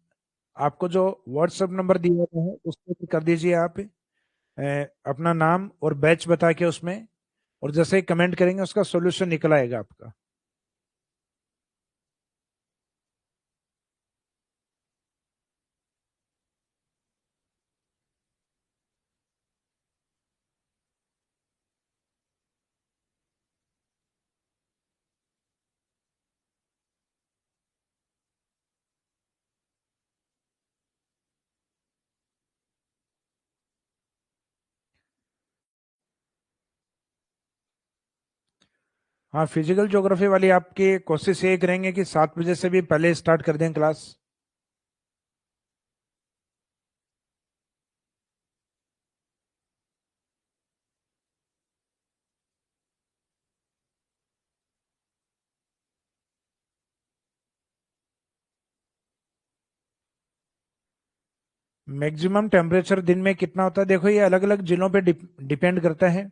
[SPEAKER 1] आपको जो व्हाट्सएप नंबर दिया हुआ है उस पर कर दीजिए आप, अपना नाम और बैच बता के उसमें, और जैसे ही कमेंट करेंगे उसका सॉल्यूशन निकल आएगा आपका। हाँ, फिजिकल ज्योग्राफी वाली आपकी कोशिश ये करेंगे कि 7 बजे से भी पहले स्टार्ट कर दें क्लास। मैक्सिमम टेम्परेचर दिन में कितना होता है, देखो ये अलग अलग जिलों पे डिपेंड करता है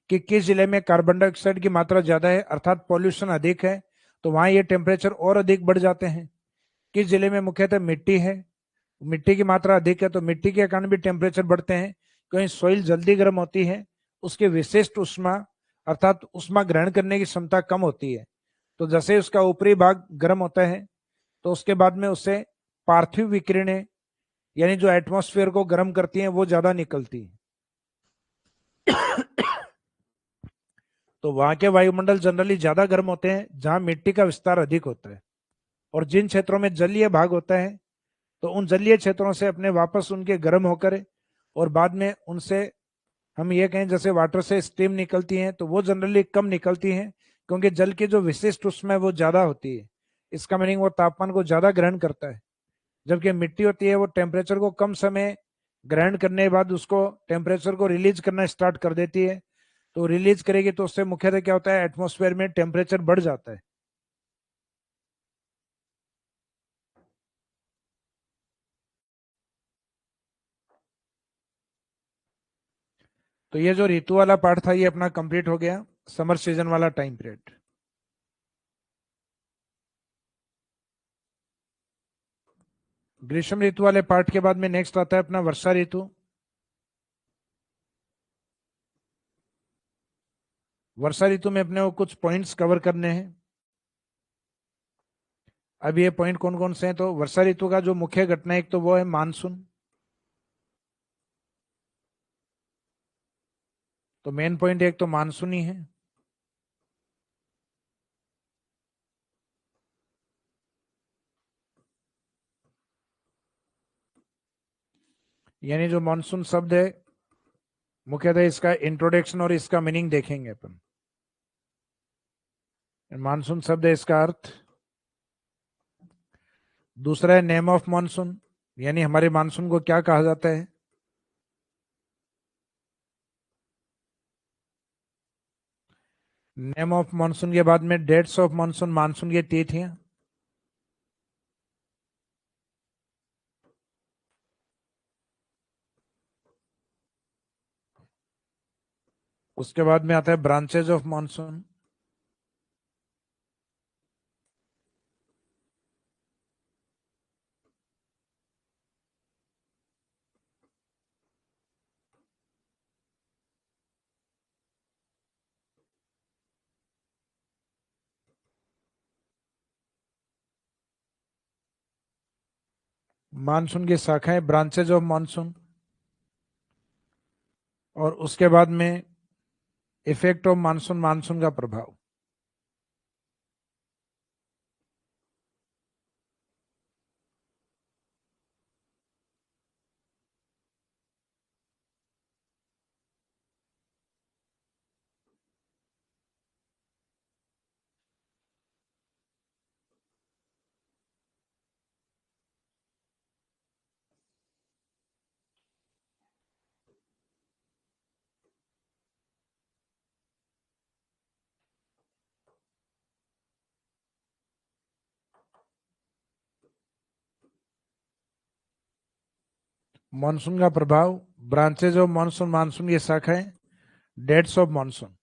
[SPEAKER 1] कि किस जिले में कार्बन डाइऑक्साइड की मात्रा ज्यादा है, अर्थात पॉल्यूशन अधिक है, तो वहां ये टेम्परेचर और अधिक बढ़ जाते हैं। किस जिले में मुख्यतः मिट्टी है, मिट्टी की मात्रा अधिक है, तो मिट्टी के कारण भी टेम्परेचर बढ़ते हैं। कहीं सॉइल जल्दी गर्म होती है, उसके विशिष्ट उष्मा अर्थात उष्मा ग्रहण करने की क्षमता कम होती है, तो जैसे उसका ऊपरी भाग गर्म होता है तो उसके बाद में उससे पार्थिव विकिरणें, यानी जो एटमॉस्फेयर को गर्म करती हैं, वो ज्यादा निकलती है। तो वहां के वायुमंडल जनरली ज्यादा गर्म होते हैं जहां मिट्टी का विस्तार अधिक होता है। और जिन क्षेत्रों में जलीय भाग होता है, तो उन जलीय क्षेत्रों से अपने वापस उनके गर्म होकर और बाद में उनसे हम ये कहें जैसे वाटर से स्टीम निकलती है, तो वो जनरली कम निकलती हैं, क्योंकि जल की जो विशिष्ट उष्मा है वो ज्यादा होती है। इसका मीनिंग वो तापमान को ज्यादा ग्रहण करता है। जबकि मिट्टी होती है वो टेम्परेचर को कम समय ग्रहण करने के बाद उसको टेम्परेचर को रिलीज करना स्टार्ट कर देती है। तो रिलीज करेगी तो उससे मुख्यतः क्या होता है, एटमॉस्फेयर में टेम्परेचर बढ़ जाता है। तो ये जो ऋतु वाला पार्ट था ये अपना कंप्लीट हो गया, समर सीजन वाला टाइम पीरियड। ग्रीष्म ऋतु वाले पार्ट के बाद में नेक्स्ट आता है अपना वर्षा ऋतु। वर्षा ऋतु में अपने को कुछ पॉइंट्स कवर करने हैं। अब ये पॉइंट कौन कौन से हैं, तो वर्षा ऋतु का जो मुख्य घटना है एक तो वो है मानसून। तो मेन पॉइंट एक तो मानसून ही है। यानी जो मानसून शब्द है, मुख्यतः इसका इंट्रोडक्शन और इसका मीनिंग देखेंगे अपन। मानसून शब्द है इसका अर्थ। दूसरा है नेम ऑफ मानसून, यानी हमारे मानसून को क्या कहा जाता है। नेम ऑफ मानसून के बाद में डेट्स ऑफ मानसून, मानसून की तिथियां। उसके बाद में आता है ब्रांचेज ऑफ मानसून। मानसून की शाखाएं ब्रांचेज ऑफ मानसून। और उसके बाद में इफेक्ट ऑफ मानसून, मानसून का प्रभाव। मानसून का प्रभाव, ब्रांचेज ऑफ मानसून, मानसून की शाखाएं, डेट्स ऑफ मानसून।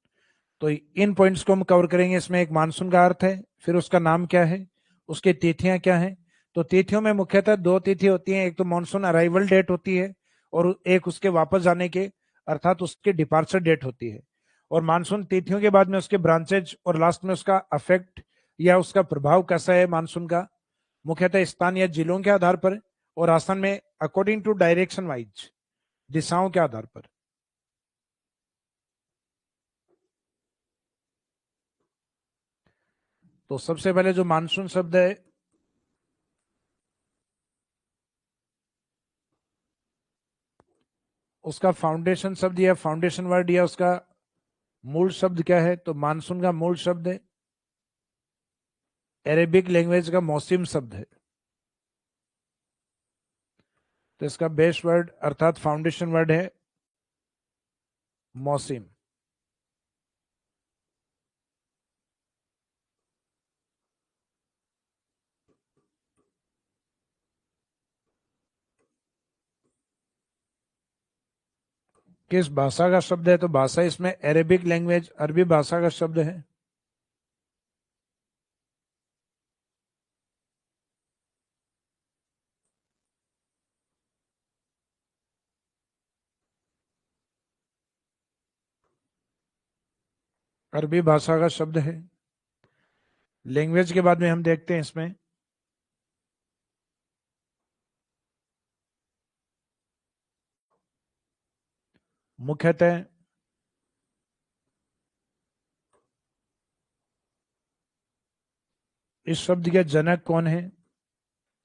[SPEAKER 1] तो इन पॉइंट्स को हम कवर करेंगे। इसमें एक मानसून का अर्थ है, फिर उसका नाम क्या है, उसकी तिथियां क्या हैं। तो तिथियों में मुख्यतः दो तिथि होती हैं, एक तो मानसून अराइवल डेट होती है और एक उसके वापस जाने के अर्थात उसके डिपार्चर डेट होती है। और मानसून तिथियों के बाद में उसके ब्रांचेज और लास्ट में उसका अफेक्ट या उसका प्रभाव कैसा है मानसून का, मुख्यतः स्थान या जिलों के आधार पर और आसान में अकॉर्डिंग टू डायरेक्शन वाइज, दिशाओं के आधार पर। तो सबसे पहले जो मानसून शब्द है, उसका फाउंडेशन शब्द या फाउंडेशन वर्ड या उसका मूल शब्द क्या है। तो मानसून का मूल शब्द है, अरेबिक लैंग्वेज का मौसम शब्द है। तो इसका बेस वर्ड अर्थात फाउंडेशन वर्ड है मौसम। किस भाषा का शब्द है। तो भाषा इसमें अरेबिक लैंग्वेज, अरबी भाषा का शब्द है। अरबी भाषा का शब्द है। लैंग्वेज के बाद में हम देखते हैं इसमें मुख्यतः इस शब्द के जनक कौन है।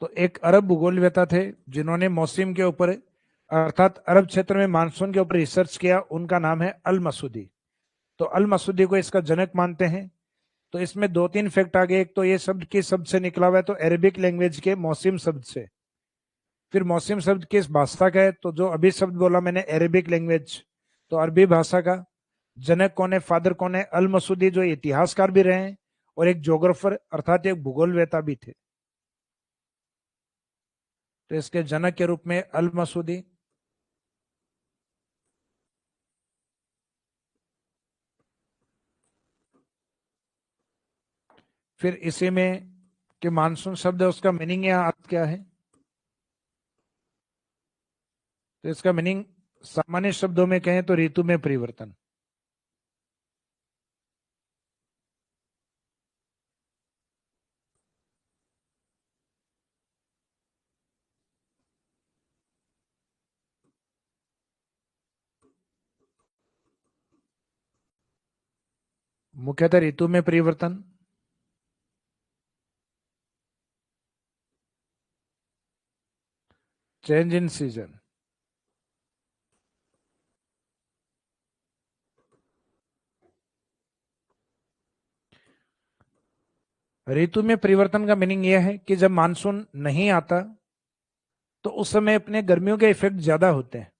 [SPEAKER 1] तो एक अरब भूगोलवेता थे जिन्होंने मौसम के ऊपर अर्थात अरब क्षेत्र में मानसून के ऊपर रिसर्च किया, उनका नाम है अल मसूदी। तो अल मसूदी को इसका जनक मानते हैं। तो इसमें दो तीन फैक्ट आ गए। एक तो ये शब्द किस शब्द से निकला हुआ है, तो अरेबिक लैंग्वेज के मौसम शब्द से। फिर मौसम शब्द किस भाषा का है, तो जो अभी शब्द बोला मैंने अरेबिक लैंग्वेज, तो अरबी भाषा का। जनक कौन है, फादर कौन है, अल मसूदी जो इतिहासकार भी रहे हैं और एक जोग्राफर अर्थात एक भूगोलवेता भी थे। तो इसके जनक के रूप में अल मसूदी। फिर इसी में कि मानसून शब्द है उसका मीनिंग या अर्थ क्या है। तो इसका मीनिंग सामान्य शब्दों में कहें तो ऋतु में परिवर्तन। मुख्यतः ऋतु में परिवर्तन। Change in season. ऋतु में परिवर्तन का मीनिंग यह है कि जब मानसून नहीं आता तो उस समय अपने गर्मियों के इफेक्ट ज्यादा होते हैं।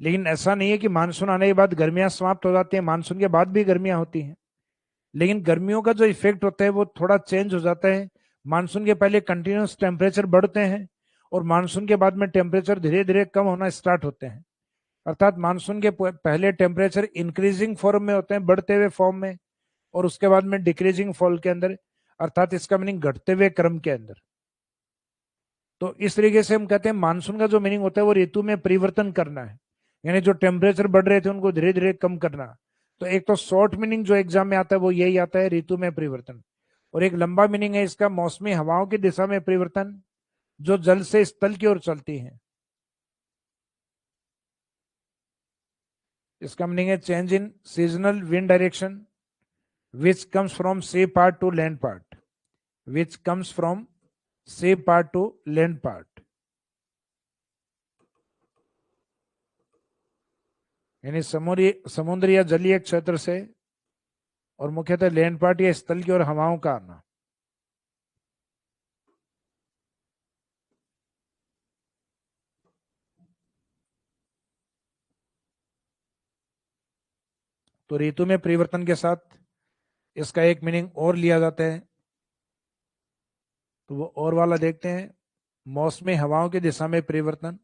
[SPEAKER 1] लेकिन ऐसा नहीं है कि मानसून आने के बाद गर्मियां समाप्त हो जाती हैं, मानसून के बाद भी गर्मियां होती हैं। लेकिन गर्मियों का जो इफेक्ट होता है वो थोड़ा चेंज हो जाता है। मानसून के पहले कंटिन्यूस टेम्परेचर बढ़ते हैं और मानसून के बाद में टेम्परेचर धीरे धीरे कम होना स्टार्ट होते हैं। अर्थात मानसून के पहले टेम्परेचर इंक्रीजिंग फॉर्म में होते हैं, बढ़ते हुए फॉर्म में, और उसके बाद में डिक्रीजिंग फॉल के अंदर, अर्थात इसका मीनिंग घटते हुए क्रम के अंदर। तो इस तरीके से हम कहते हैं मानसून का जो मीनिंग होता है वो ऋतु में परिवर्तन करना है, यानी जो टेम्परेचर बढ़ रहे थे उनको धीरे धीरे कम करना। तो एक तो शॉर्ट मीनिंग जो एग्जाम में आता है वो यही आता है, ऋतु में परिवर्तन। और एक लंबा मीनिंग है इसका, मौसमी हवाओं की दिशा में परिवर्तन जो जल से स्थल की ओर चलती है। इसका मीनिंग है change in seasonal wind direction which comes from sea part to land part, which comes from sea part to land part. यानी समुद्री समुद्री या जलीय क्षेत्र से और मुख्यतः लैंड पार्ट या स्थल की ओर हवाओं का आना। तो ऋतु में परिवर्तन के साथ इसका एक मीनिंग और लिया जाता है, तो वो और वाला देखते हैं। मौसमी हवाओं की दिशा में परिवर्तन,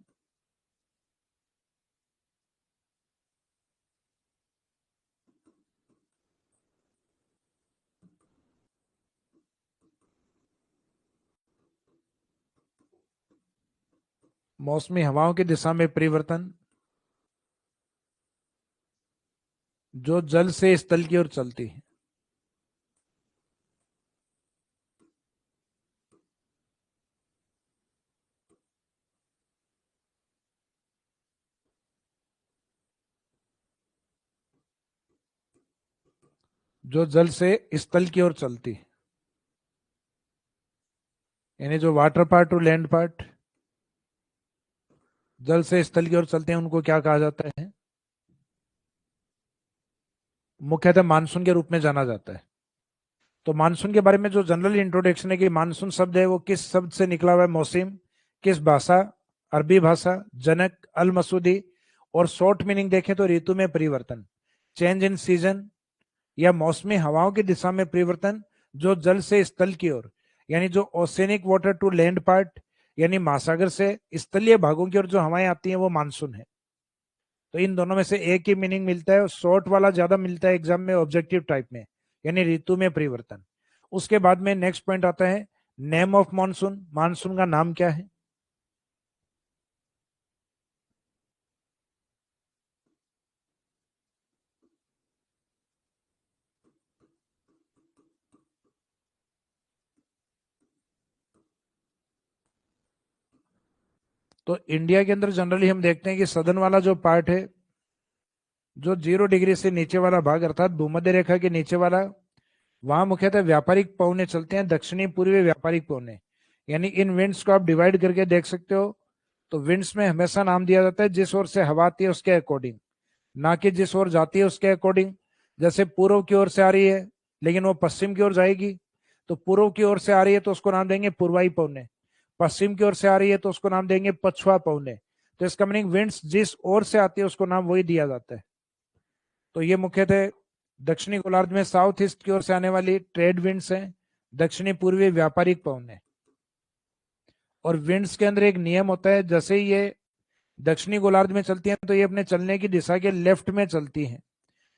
[SPEAKER 1] मौसमी हवाओं की दिशा में परिवर्तन जो जल से स्थल की ओर चलती है। जो जल से स्थल की ओर चलती है, यानी जो वाटर पार्ट और लैंड पार्ट जल से स्थल की ओर चलते हैं उनको क्या कहा जाता है? मुख्यतः मानसून के रूप में जाना जाता है। तो मानसून के बारे में जो जनरल इंट्रोडक्शन है कि मानसून शब्द है वो किस शब्द से निकला हुआ है? मौसिम, किस भाषा? अरबी भाषा, जनक, अल मसूदी। और शॉर्ट मीनिंग देखें तो ऋतु में परिवर्तन, चेंज इन सीजन, या मौसमी हवाओं की दिशा में परिवर्तन जो जल से स्थल की ओर, यानी जो oceanic water to land part, यानी महासागर से स्थलीय भागों की ओर जो हवाएं आती हैं वो मानसून है। तो इन दोनों में से एक ही मीनिंग मिलता है, शॉर्ट वाला ज्यादा मिलता है एग्जाम में ऑब्जेक्टिव टाइप में, यानी ऋतु में परिवर्तन। उसके बाद में नेक्स्ट पॉइंट आता है नेम ऑफ मानसून, मानसून का नाम क्या है? तो इंडिया के अंदर जनरली हम देखते हैं कि सदर्न वाला जो पार्ट है, जो 0 डिग्री से नीचे वाला भाग अर्थात भूमध्य रेखा के नीचे वाला, वहां मुख्यतः व्यापारिक पवने चलते हैं, दक्षिणी पूर्वी व्यापारिक पवने। यानी इन विंड्स को आप डिवाइड करके देख सकते हो। तो विंड्स में हमेशा नाम दिया जाता है जिस ओर से हवा आती है उसके अकॉर्डिंग, ना कि जिस ओर जाती है उसके अकॉर्डिंग। जैसे पूर्व की ओर से आ रही है लेकिन वो पश्चिम की ओर जाएगी, तो पूर्व की ओर से आ रही है तो उसको नाम देंगे पूर्वाई पवने, पश्चिम की ओर से आ रही है तो उसको नाम देंगे पछुआ पवने। तो इसका मीनिंग विंड्स जिस ओर से आती है उसको नाम वही दिया जाता है। तो ये मुख्यतः दक्षिणी गोलार्ध में साउथ ईस्ट की ओर से आने वाली ट्रेड विंड्स हैं, दक्षिणी पूर्वी व्यापारिक पवन है। और विंड्स के अंदर एक नियम होता है, जैसे ही ये दक्षिणी गोलार्ध में चलती हैं तो ये अपने चलने की दिशा के लेफ्ट में चलती हैं।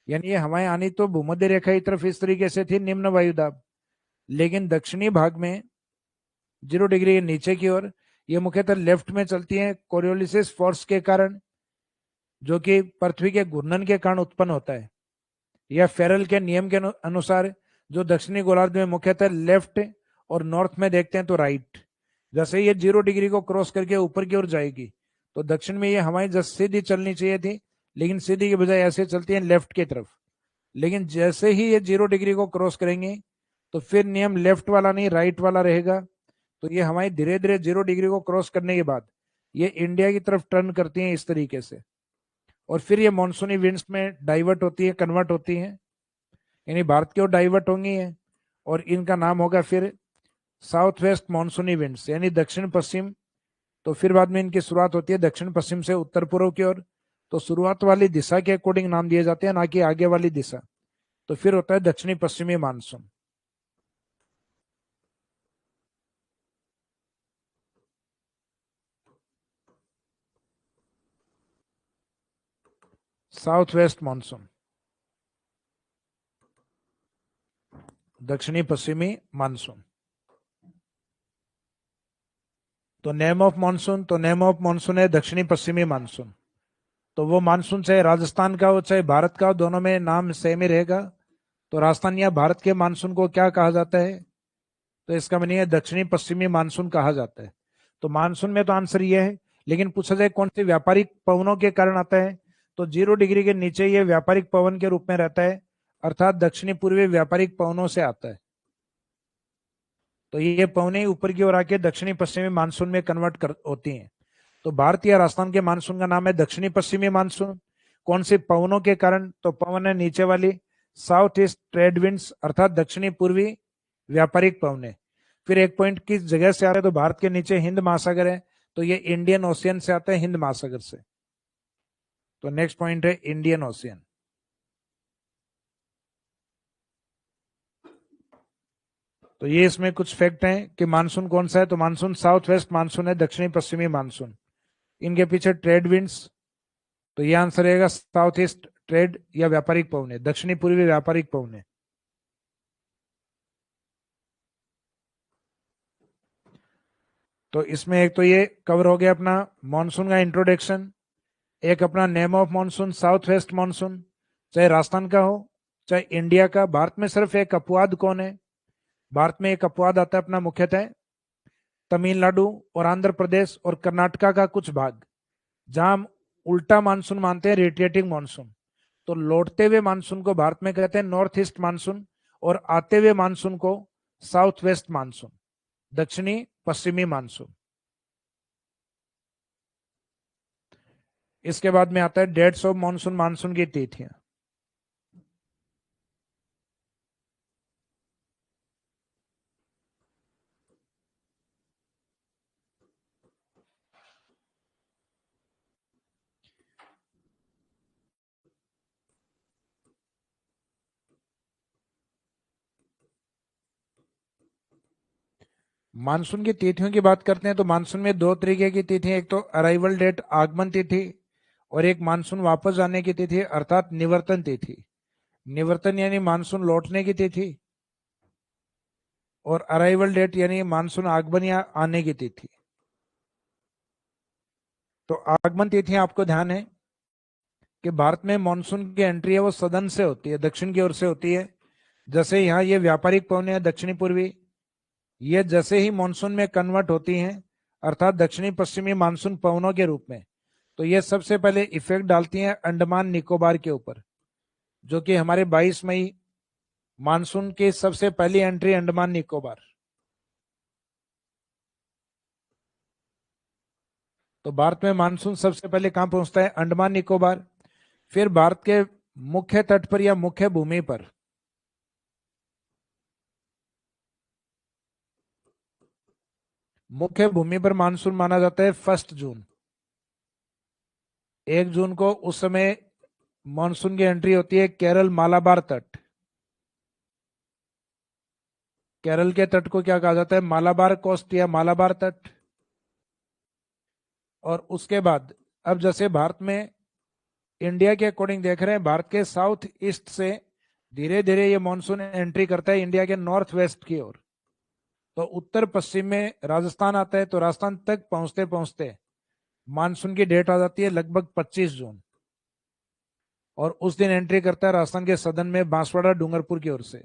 [SPEAKER 1] यानी ये हवाएं आनी तो भूमध्य रेखा की तरफ इस तरीके से थी, निम्न वायुदाब, लेकिन दक्षिणी भाग में 0 डिग्री के नीचे की ओर ये मुख्यतः लेफ्ट में चलती हैं कोरियोलिसिस फोर्स के कारण, जो कि पृथ्वी के घूर्णन के कारण उत्पन्न होता है, या फेरल के नियम के अनुसार जो दक्षिणी गोलार्ध में मुख्यतः लेफ्ट और नॉर्थ में देखते हैं तो राइट। जैसे ये 0 डिग्री को क्रॉस करके ऊपर की ओर जाएगी तो दक्षिण में ये हवाएं जैसे सीधी चलनी चाहिए थी, लेकिन सीधी के बजाय ऐसे चलती है लेफ्ट की तरफ। लेकिन जैसे ही ये 0 डिग्री को क्रॉस करेंगे तो फिर नियम लेफ्ट वाला नहीं राइट वाला रहेगा। तो ये हवाएं धीरे धीरे 0 डिग्री को क्रॉस करने के बाद ये इंडिया की तरफ टर्न करती हैं इस तरीके से, और फिर ये मानसूनी विंड्स में डाइवर्ट होती है, कन्वर्ट होती है, यानी भारत की ओर डाइवर्ट होंगी है। और इनका नाम होगा फिर साउथ वेस्ट मानसूनी विंड्स, यानी दक्षिण पश्चिम। तो फिर बाद में इनकी शुरुआत होती है दक्षिण पश्चिम से उत्तर पूर्व की ओर। तो शुरुआत वाली दिशा के अकॉर्डिंग नाम दिए जाते हैं, ना कि आगे वाली दिशा। तो फिर होता है दक्षिणी पश्चिमी मानसून। साउथ वेस्ट मानसून, दक्षिणी पश्चिमी मानसून। तो नेम ऑफ मानसून, तो नेम ऑफ मानसून है दक्षिणी पश्चिमी मानसून। तो वो मानसून चाहे राजस्थान का हो चाहे भारत का हो, दोनों में नाम सेम ही रहेगा। तो राजस्थान या भारत के मानसून को क्या कहा जाता है? तो इसका मीनिंग है दक्षिणी पश्चिमी मानसून कहा जाता है। तो मानसून में तो आंसर ये है, लेकिन पूछा जाए कौन से व्यापारिक पवनों के कारण आता है, तो 0 डिग्री के नीचे ये व्यापारिक पवन के रूप में रहता है, अर्थात दक्षिणी पूर्वी व्यापारिक पवनों से आता है। तो ये पवने ऊपर की ओर आके दक्षिणी पश्चिमी मानसून में कन्वर्ट कर होती हैं। तो भारत या राजस्थान के मानसून का नाम है दक्षिणी पश्चिमी मानसून। कौन से पवनों के कारण? तो पवन है नीचे वाली साउथ ईस्ट ट्रेड विंड्स, अर्थात दक्षिणी पूर्वी व्यापारिक पवने। फिर एक पॉइंट किस जगह से आ रहे हैं, तो भारत के नीचे हिंद महासागर है, तो ये इंडियन ओशियन से आता है, हिंद महासागर से। तो नेक्स्ट पॉइंट है इंडियन ओशियन। तो ये इसमें कुछ फैक्ट हैं कि मानसून कौन सा है। तो मानसून साउथ वेस्ट मानसून है, दक्षिणी पश्चिमी मानसून। इनके पीछे ट्रेड विंड्स, तो ये आंसर रहेगा साउथ ईस्ट ट्रेड या व्यापारिक पवने, दक्षिणी पूर्वी व्यापारिक पवने। तो इसमें एक तो ये कवर हो गया अपना मॉनसून का इंट्रोडक्शन, एक अपना name of monsoon south west monsoon, चाहे राजस्थान का हो चाहे इंडिया का। भारत में सिर्फ एक अपवाद कौन है? भारत में एक अपवाद आता है अपना मुख्यतः तमिलनाडु और आंध्र प्रदेश और कर्नाटका का कुछ भाग, जहां हम उल्टा मानसून मानते हैं, रेडिएटिंग मानसून। तो लौटते हुए मानसून को भारत में कहते हैं नॉर्थ ईस्ट मानसून, और आते हुए मानसून को साउथ वेस्ट मानसून, दक्षिणी पश्चिमी मानसून। इसके बाद में आता है डेट्स ऑफ मानसून, मानसून की तिथियां। मानसून की तिथियों की बात करते हैं तो मानसून में दो तरीके की तिथि, एक तो अराइवल डेट आगमन तिथि, और एक मानसून वापस जाने की तिथि अर्थात निवर्तन तिथि। निवर्तन यानी मानसून लौटने की तिथि, और अराइवल डेट यानी मानसून आगमन या आने की तिथि। तो आगमन तिथि आपको ध्यान है कि भारत में मानसून की एंट्री है वो सदन से होती है, दक्षिण की ओर से होती है। जैसे यहाँ ये व्यापारिक पवनें हैं दक्षिणी पूर्वी, ये जैसे ही मानसून में कन्वर्ट होती हैं अर्थात दक्षिणी पश्चिमी मानसून पवनों के रूप में, तो ये सबसे पहले इफेक्ट डालती हैं अंडमान निकोबार के ऊपर, जो कि हमारे 22 मई मानसून की सबसे पहली एंट्री अंडमान निकोबार। तो भारत में मानसून सबसे पहले कहां पहुंचता है? अंडमान निकोबार। फिर भारत के मुख्य तट पर या मुख्य भूमि पर, मुख्य भूमि पर मानसून माना जाता है 1 जून। 1 जून को उस समय मानसून की एंट्री होती है केरल मालाबार तट। केरल के तट को क्या कहा जाता है? मालाबार कोस्ट या मालाबार तट। और उसके बाद अब जैसे भारत में इंडिया के अकॉर्डिंग देख रहे हैं, भारत के साउथ ईस्ट से धीरे धीरे ये मानसून एंट्री करता है इंडिया के नॉर्थ वेस्ट की ओर। तो उत्तर पश्चिम में राजस्थान आता है, तो राजस्थान तक पहुंचते पहुंचते मानसून की डेट आ जाती है लगभग 25 जून, और उस दिन एंट्री करता है राजस्थान के सदन में बांसवाड़ा डूंगरपुर की ओर से।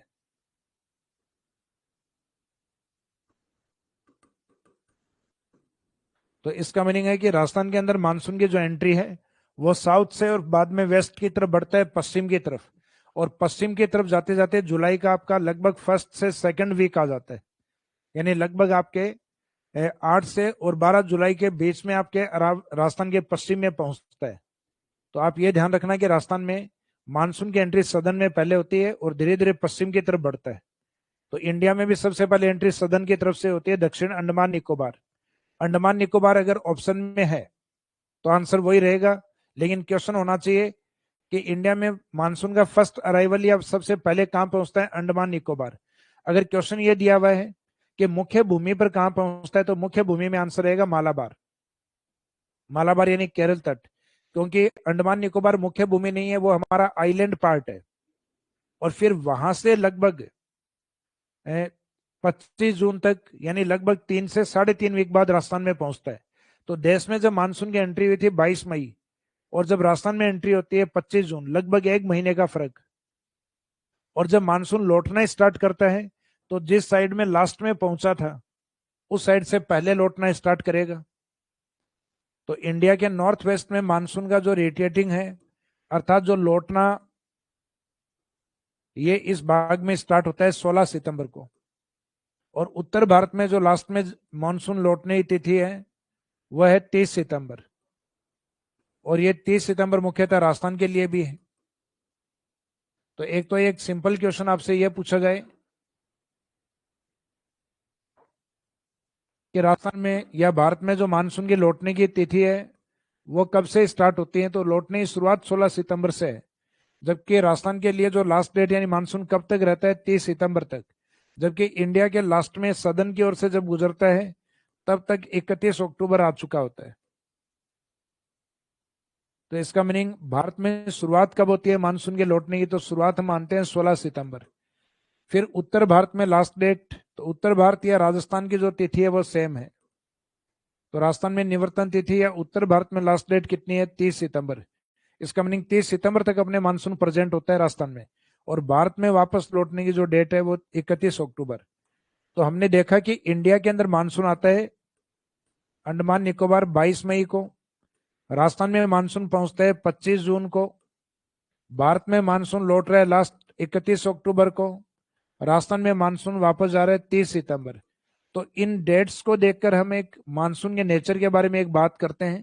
[SPEAKER 1] तो इसका मीनिंग है कि राजस्थान के अंदर मानसून की जो एंट्री है वो साउथ से और बाद में वेस्ट की तरफ बढ़ता है, पश्चिम की तरफ, और पश्चिम की तरफ जाते जाते जुलाई का आपका लगभग 1st से 2nd वीक आ जाता है। यानी लगभग आपके 8 से और 12 जुलाई के बीच में आपके राजस्थान के पश्चिम में पहुंचता है। तो आप ये ध्यान रखना कि राजस्थान में मानसून की एंट्री सदन में पहले होती है और धीरे धीरे पश्चिम की तरफ बढ़ता है। तो इंडिया में भी सबसे पहले एंट्री सदन की तरफ से होती है, दक्षिण अंडमान निकोबार। अंडमान निकोबार अगर ऑप्शन में है तो आंसर वही रहेगा, लेकिन क्वेश्चन होना चाहिए कि इंडिया में मानसून का फर्स्ट अराइवल या सबसे पहले कहां पहुंचता है? अंडमान निकोबार। अगर क्वेश्चन ये दिया हुआ है कि मुख्य भूमि पर कहां पहुंचता है, तो मुख्य भूमि में आंसर रहेगा मालाबार। मालाबार यानी केरल तट, क्योंकि अंडमान निकोबार मुख्य भूमि नहीं है, वो हमारा आइलैंड पार्ट है। और फिर वहां से लगभग 25 जून तक, यानी लगभग 3 से 3.5 वीक बाद राजस्थान में पहुंचता है। तो देश में जब मानसून की एंट्री हुई थी 22 मई, और जब राजस्थान में एंट्री होती है 25 जून, लगभग 1 महीने का फर्क। और जब मानसून लौटना स्टार्ट करता है तो जिस साइड में लास्ट में पहुंचा था उस साइड से पहले लौटना स्टार्ट करेगा। तो इंडिया के नॉर्थ वेस्ट में मानसून का जो रेडिएटिंग है अर्थात जो लौटना, ये इस भाग में स्टार्ट होता है 16 सितंबर को। और उत्तर भारत में जो लास्ट में मानसून लौटने की तिथि है वह है 30 सितंबर। और ये 30 सितंबर मुख्यतः राजस्थान के लिए भी है। तो एक सिंपल क्वेश्चन आपसे यह पूछा जाए कि राजस्थान में या भारत में जो मानसून की लौटने की तिथि है वो कब से स्टार्ट होती है, तो लौटने की शुरुआत 16 सितंबर से है। जबकि राजस्थान के लिए जो लास्ट डेट यानी मानसून कब तक रहता है? 30 सितंबर तक। जबकि इंडिया के लास्ट में सदन की ओर से जब गुजरता है तब तक 31 अक्टूबर आ चुका होता है। तो इसका मीनिंग भारत में शुरुआत कब होती है मानसून के लौटने की, तो शुरुआत हम मानते हैं 16 सितंबर। फिर उत्तर भारत में लास्ट डेट, तो उत्तर भारत या राजस्थान की जो तिथि है वो सेम है। तो राजस्थान में निवर्तन तिथि या उत्तर भारत में लास्ट डेट कितनी है? 30 सितंबर। इसका मीनिंग 30 सितंबर तक अपने मानसून प्रेजेंट होता है राजस्थान में, और भारत में वापस लौटने की जो डेट है वो 31 अक्टूबर। तो हमने देखा कि इंडिया के अंदर मानसून आता है अंडमान निकोबार 22 मई को, राजस्थान में मानसून पहुंचता है 25 जून को, भारत में मानसून लौट रहा है लास्ट 31 अक्टूबर को, राजस्थान में मानसून वापस जा रहा है 30 सितंबर। तो इन डेट्स को देखकर हम एक मानसून के नेचर के बारे में एक बात करते हैं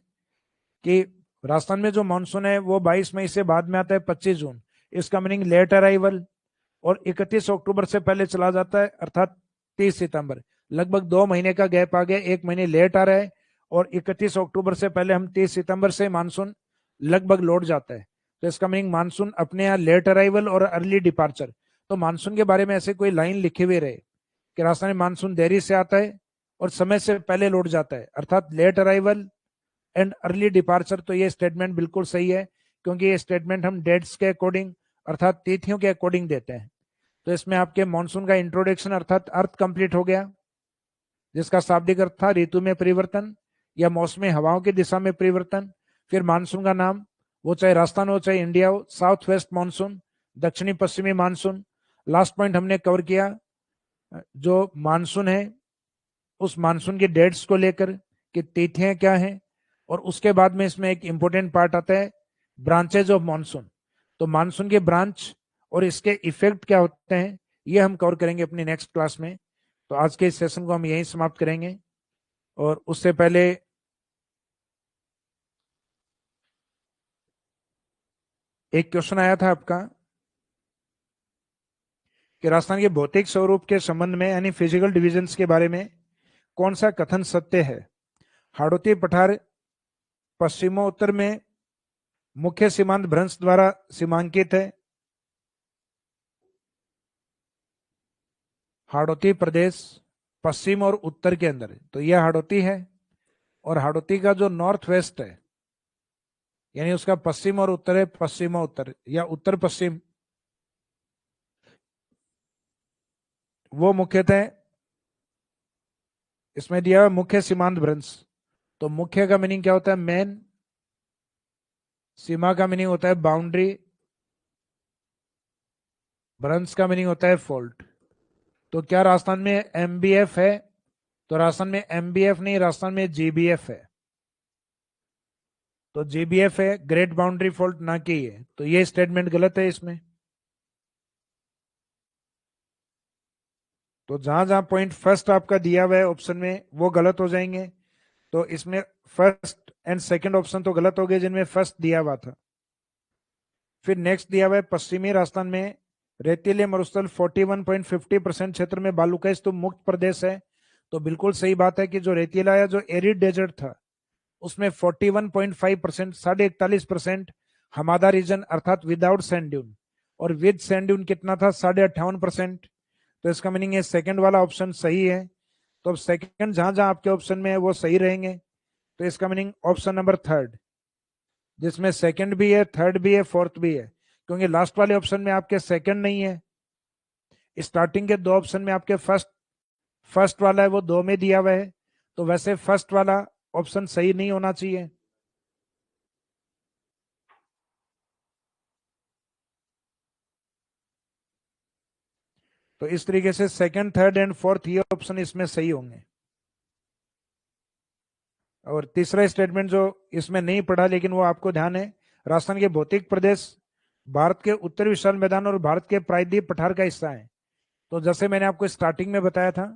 [SPEAKER 1] कि राजस्थान में जो मानसून है वो 22 मई से बाद में आता है 25 जून। इसका मीनिंग लेट अराइवल, और 31 अक्टूबर से पहले चला जाता है अर्थात 30 सितंबर। लगभग 2 महीने का गैप आ गया, 1 महीने लेट आ रहा है, और 31 अक्टूबर से पहले हम 30 सितंबर से मानसून लगभग लौट जाता है। तो इसका मीनिंग मानसून अपने यहाँ लेट अराइवल और अर्ली डिपार्चर। तो मानसून के बारे में ऐसे कोई लाइन लिखे हुए रहे कि राजस्थान में मानसून देरी से आता है और समय से पहले लौट जाता है अर्थात late arrival and early departure, तो ये स्टेटमेंट बिल्कुल सही है, क्योंकि ये स्टेटमेंट हम डेट्स के अकॉर्डिंग अर्थात तिथियों के अकॉर्डिंग देते हैं। तो इसमें आपके मॉनसून का इंट्रोडक्शन अर्थात अर्थ कंप्लीट हो गया, जिसका शाब्दिक अर्थ था ऋतु में परिवर्तन या मौसमी हवाओं की दिशा में परिवर्तन। फिर मानसून का नाम, वो चाहे राजस्थान हो चाहे इंडिया हो, साउथ वेस्ट मानसून, दक्षिणी पश्चिमी मानसून। लास्ट पॉइंट हमने कवर किया जो मानसून है उस मानसून की डेट्स को लेकर कि तिथियां क्या हैं, और उसके बाद में इसमें एक इंपॉर्टेंट पार्ट आता है ब्रांचेज ऑफ मानसून। तो मानसून के ब्रांच और इसके इफेक्ट क्या होते हैं ये हम कवर करेंगे अपनी नेक्स्ट क्लास में। तो आज के इस सेशन को हम यहीं समाप्त करेंगे, और उससे पहले एक क्वेश्चन आया था आपका कि राजस्थान के भौतिक स्वरूप के संबंध में यानी फिजिकल डिविजन्स के बारे में कौन सा कथन सत्य है? हाड़ौती पठार पश्चिमोत्तर में मुख्य सीमांत भ्रंश द्वारा सीमांकित है। हाड़ौती प्रदेश पश्चिम और उत्तर के अंदर है, तो यह हाड़ौती है, और हाड़ौती का जो नॉर्थ वेस्ट है यानी उसका पश्चिम और उत्तर है पश्चिमोत्तर या उत्तर पश्चिम, वो मुख्यतः इसमें दिया हुआ मुख्य सीमांत भ्रंश। तो मुख्य का मीनिंग क्या होता है? मेन। सीमा का मीनिंग होता है बाउंड्री। भ्रंश का मीनिंग होता है फॉल्ट। तो क्या राजस्थान में एमबीएफ है? तो राजस्थान में एमबीएफ नहीं, राजस्थान में जीबीएफ है। तो जीबीएफ है ग्रेट बाउंड्री फॉल्ट, ना कि ये। तो ये स्टेटमेंट गलत है इसमें। तो जहां जहां पॉइंट फर्स्ट आपका दिया हुआ है ऑप्शन में वो गलत हो जाएंगे। तो इसमें फर्स्ट एंड सेकंड ऑप्शन तो गलत हो गए जिनमें फर्स्ट दिया हुआ था। फिर नेक्स्ट दिया हुआ है पश्चिमी राजस्थान में रेतीले मरुस्थल 41.50% क्षेत्र में बालुकाई स्तूप मुक्त प्रदेश है। तो बिल्कुल सही बात है कि जो रेतीला या जो एरिड डेजर्ट था उसमें 41.5% 41.5% हमादा रीजन अर्थात विदाउट सैंड ड्यून, और विद सैंड ड्यून कितना था? 58.5%। तो इसका मीनिंग है सेकंड वाला ऑप्शन सही है। तो अब सेकंड जहां जहां आपके ऑप्शन में है वो सही रहेंगे। तो इसका मीनिंग ऑप्शन नंबर थर्ड, जिसमें सेकंड भी है, थर्ड भी है, फोर्थ भी है, क्योंकि लास्ट वाले ऑप्शन में आपके सेकंड नहीं है। स्टार्टिंग के दो ऑप्शन में आपके फर्स्ट फर्स्ट वाला है वो दो में दिया हुआ है, तो वैसे फर्स्ट वाला ऑप्शन सही नहीं होना चाहिए। तो इस तरीके से सेकंड, थर्ड एंड फोर्थ ये ऑप्शन इसमें सही होंगे। और तीसरा स्टेटमेंट जो इसमें नहीं पढ़ा लेकिन वो आपको ध्यान है, राजस्थान के भौतिक प्रदेश भारत के उत्तर विशाल मैदान और भारत के प्रायद्वीप पठार का हिस्सा है। तो जैसे मैंने आपको स्टार्टिंग में बताया था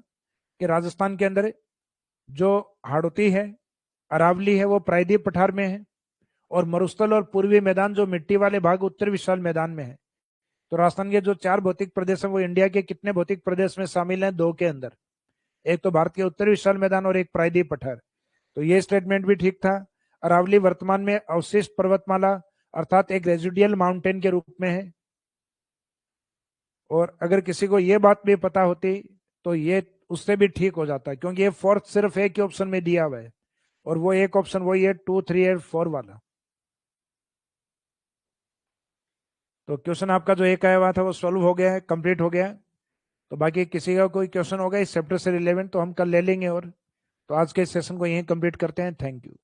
[SPEAKER 1] कि राजस्थान के अंदर जो हाड़ौती है, अरावली है, वो प्रायद्वीप पठार में है, और मरुस्थल और पूर्वी मैदान जो मिट्टी वाले भाग उत्तर विशाल मैदान में है। तो राजस्थान के जो 4 भौतिक प्रदेश हैं वो इंडिया के कितने भौतिक प्रदेश में शामिल हैं? 2 के अंदर। एक तो भारत के उत्तर विशाल मैदान और एक प्रायद्वीप पठार। तो ये स्टेटमेंट भी ठीक था। अरावली वर्तमान में अवशिष्ट पर्वतमाला अर्थात एक रेजिडियल माउंटेन के रूप में है। और अगर किसी को ये बात भी पता होती तो ये उससे भी ठीक हो जाता है, क्योंकि ये फोर्थ सिर्फ एक ही ऑप्शन में दिया हुआ है, और वो एक ऑप्शन वही है 2, 3 और 4 वाला। तो क्वेश्चन आपका जो एक आया हुआ था वो सॉल्व हो गया है, कंप्लीट हो गया है। तो बाकी किसी का कोई क्वेश्चन होगा इस चैप्टर से रिलेवेंट तो हम कल ले लेंगे और तो आज के सेशन को यहीं कंप्लीट करते हैं। Thank you.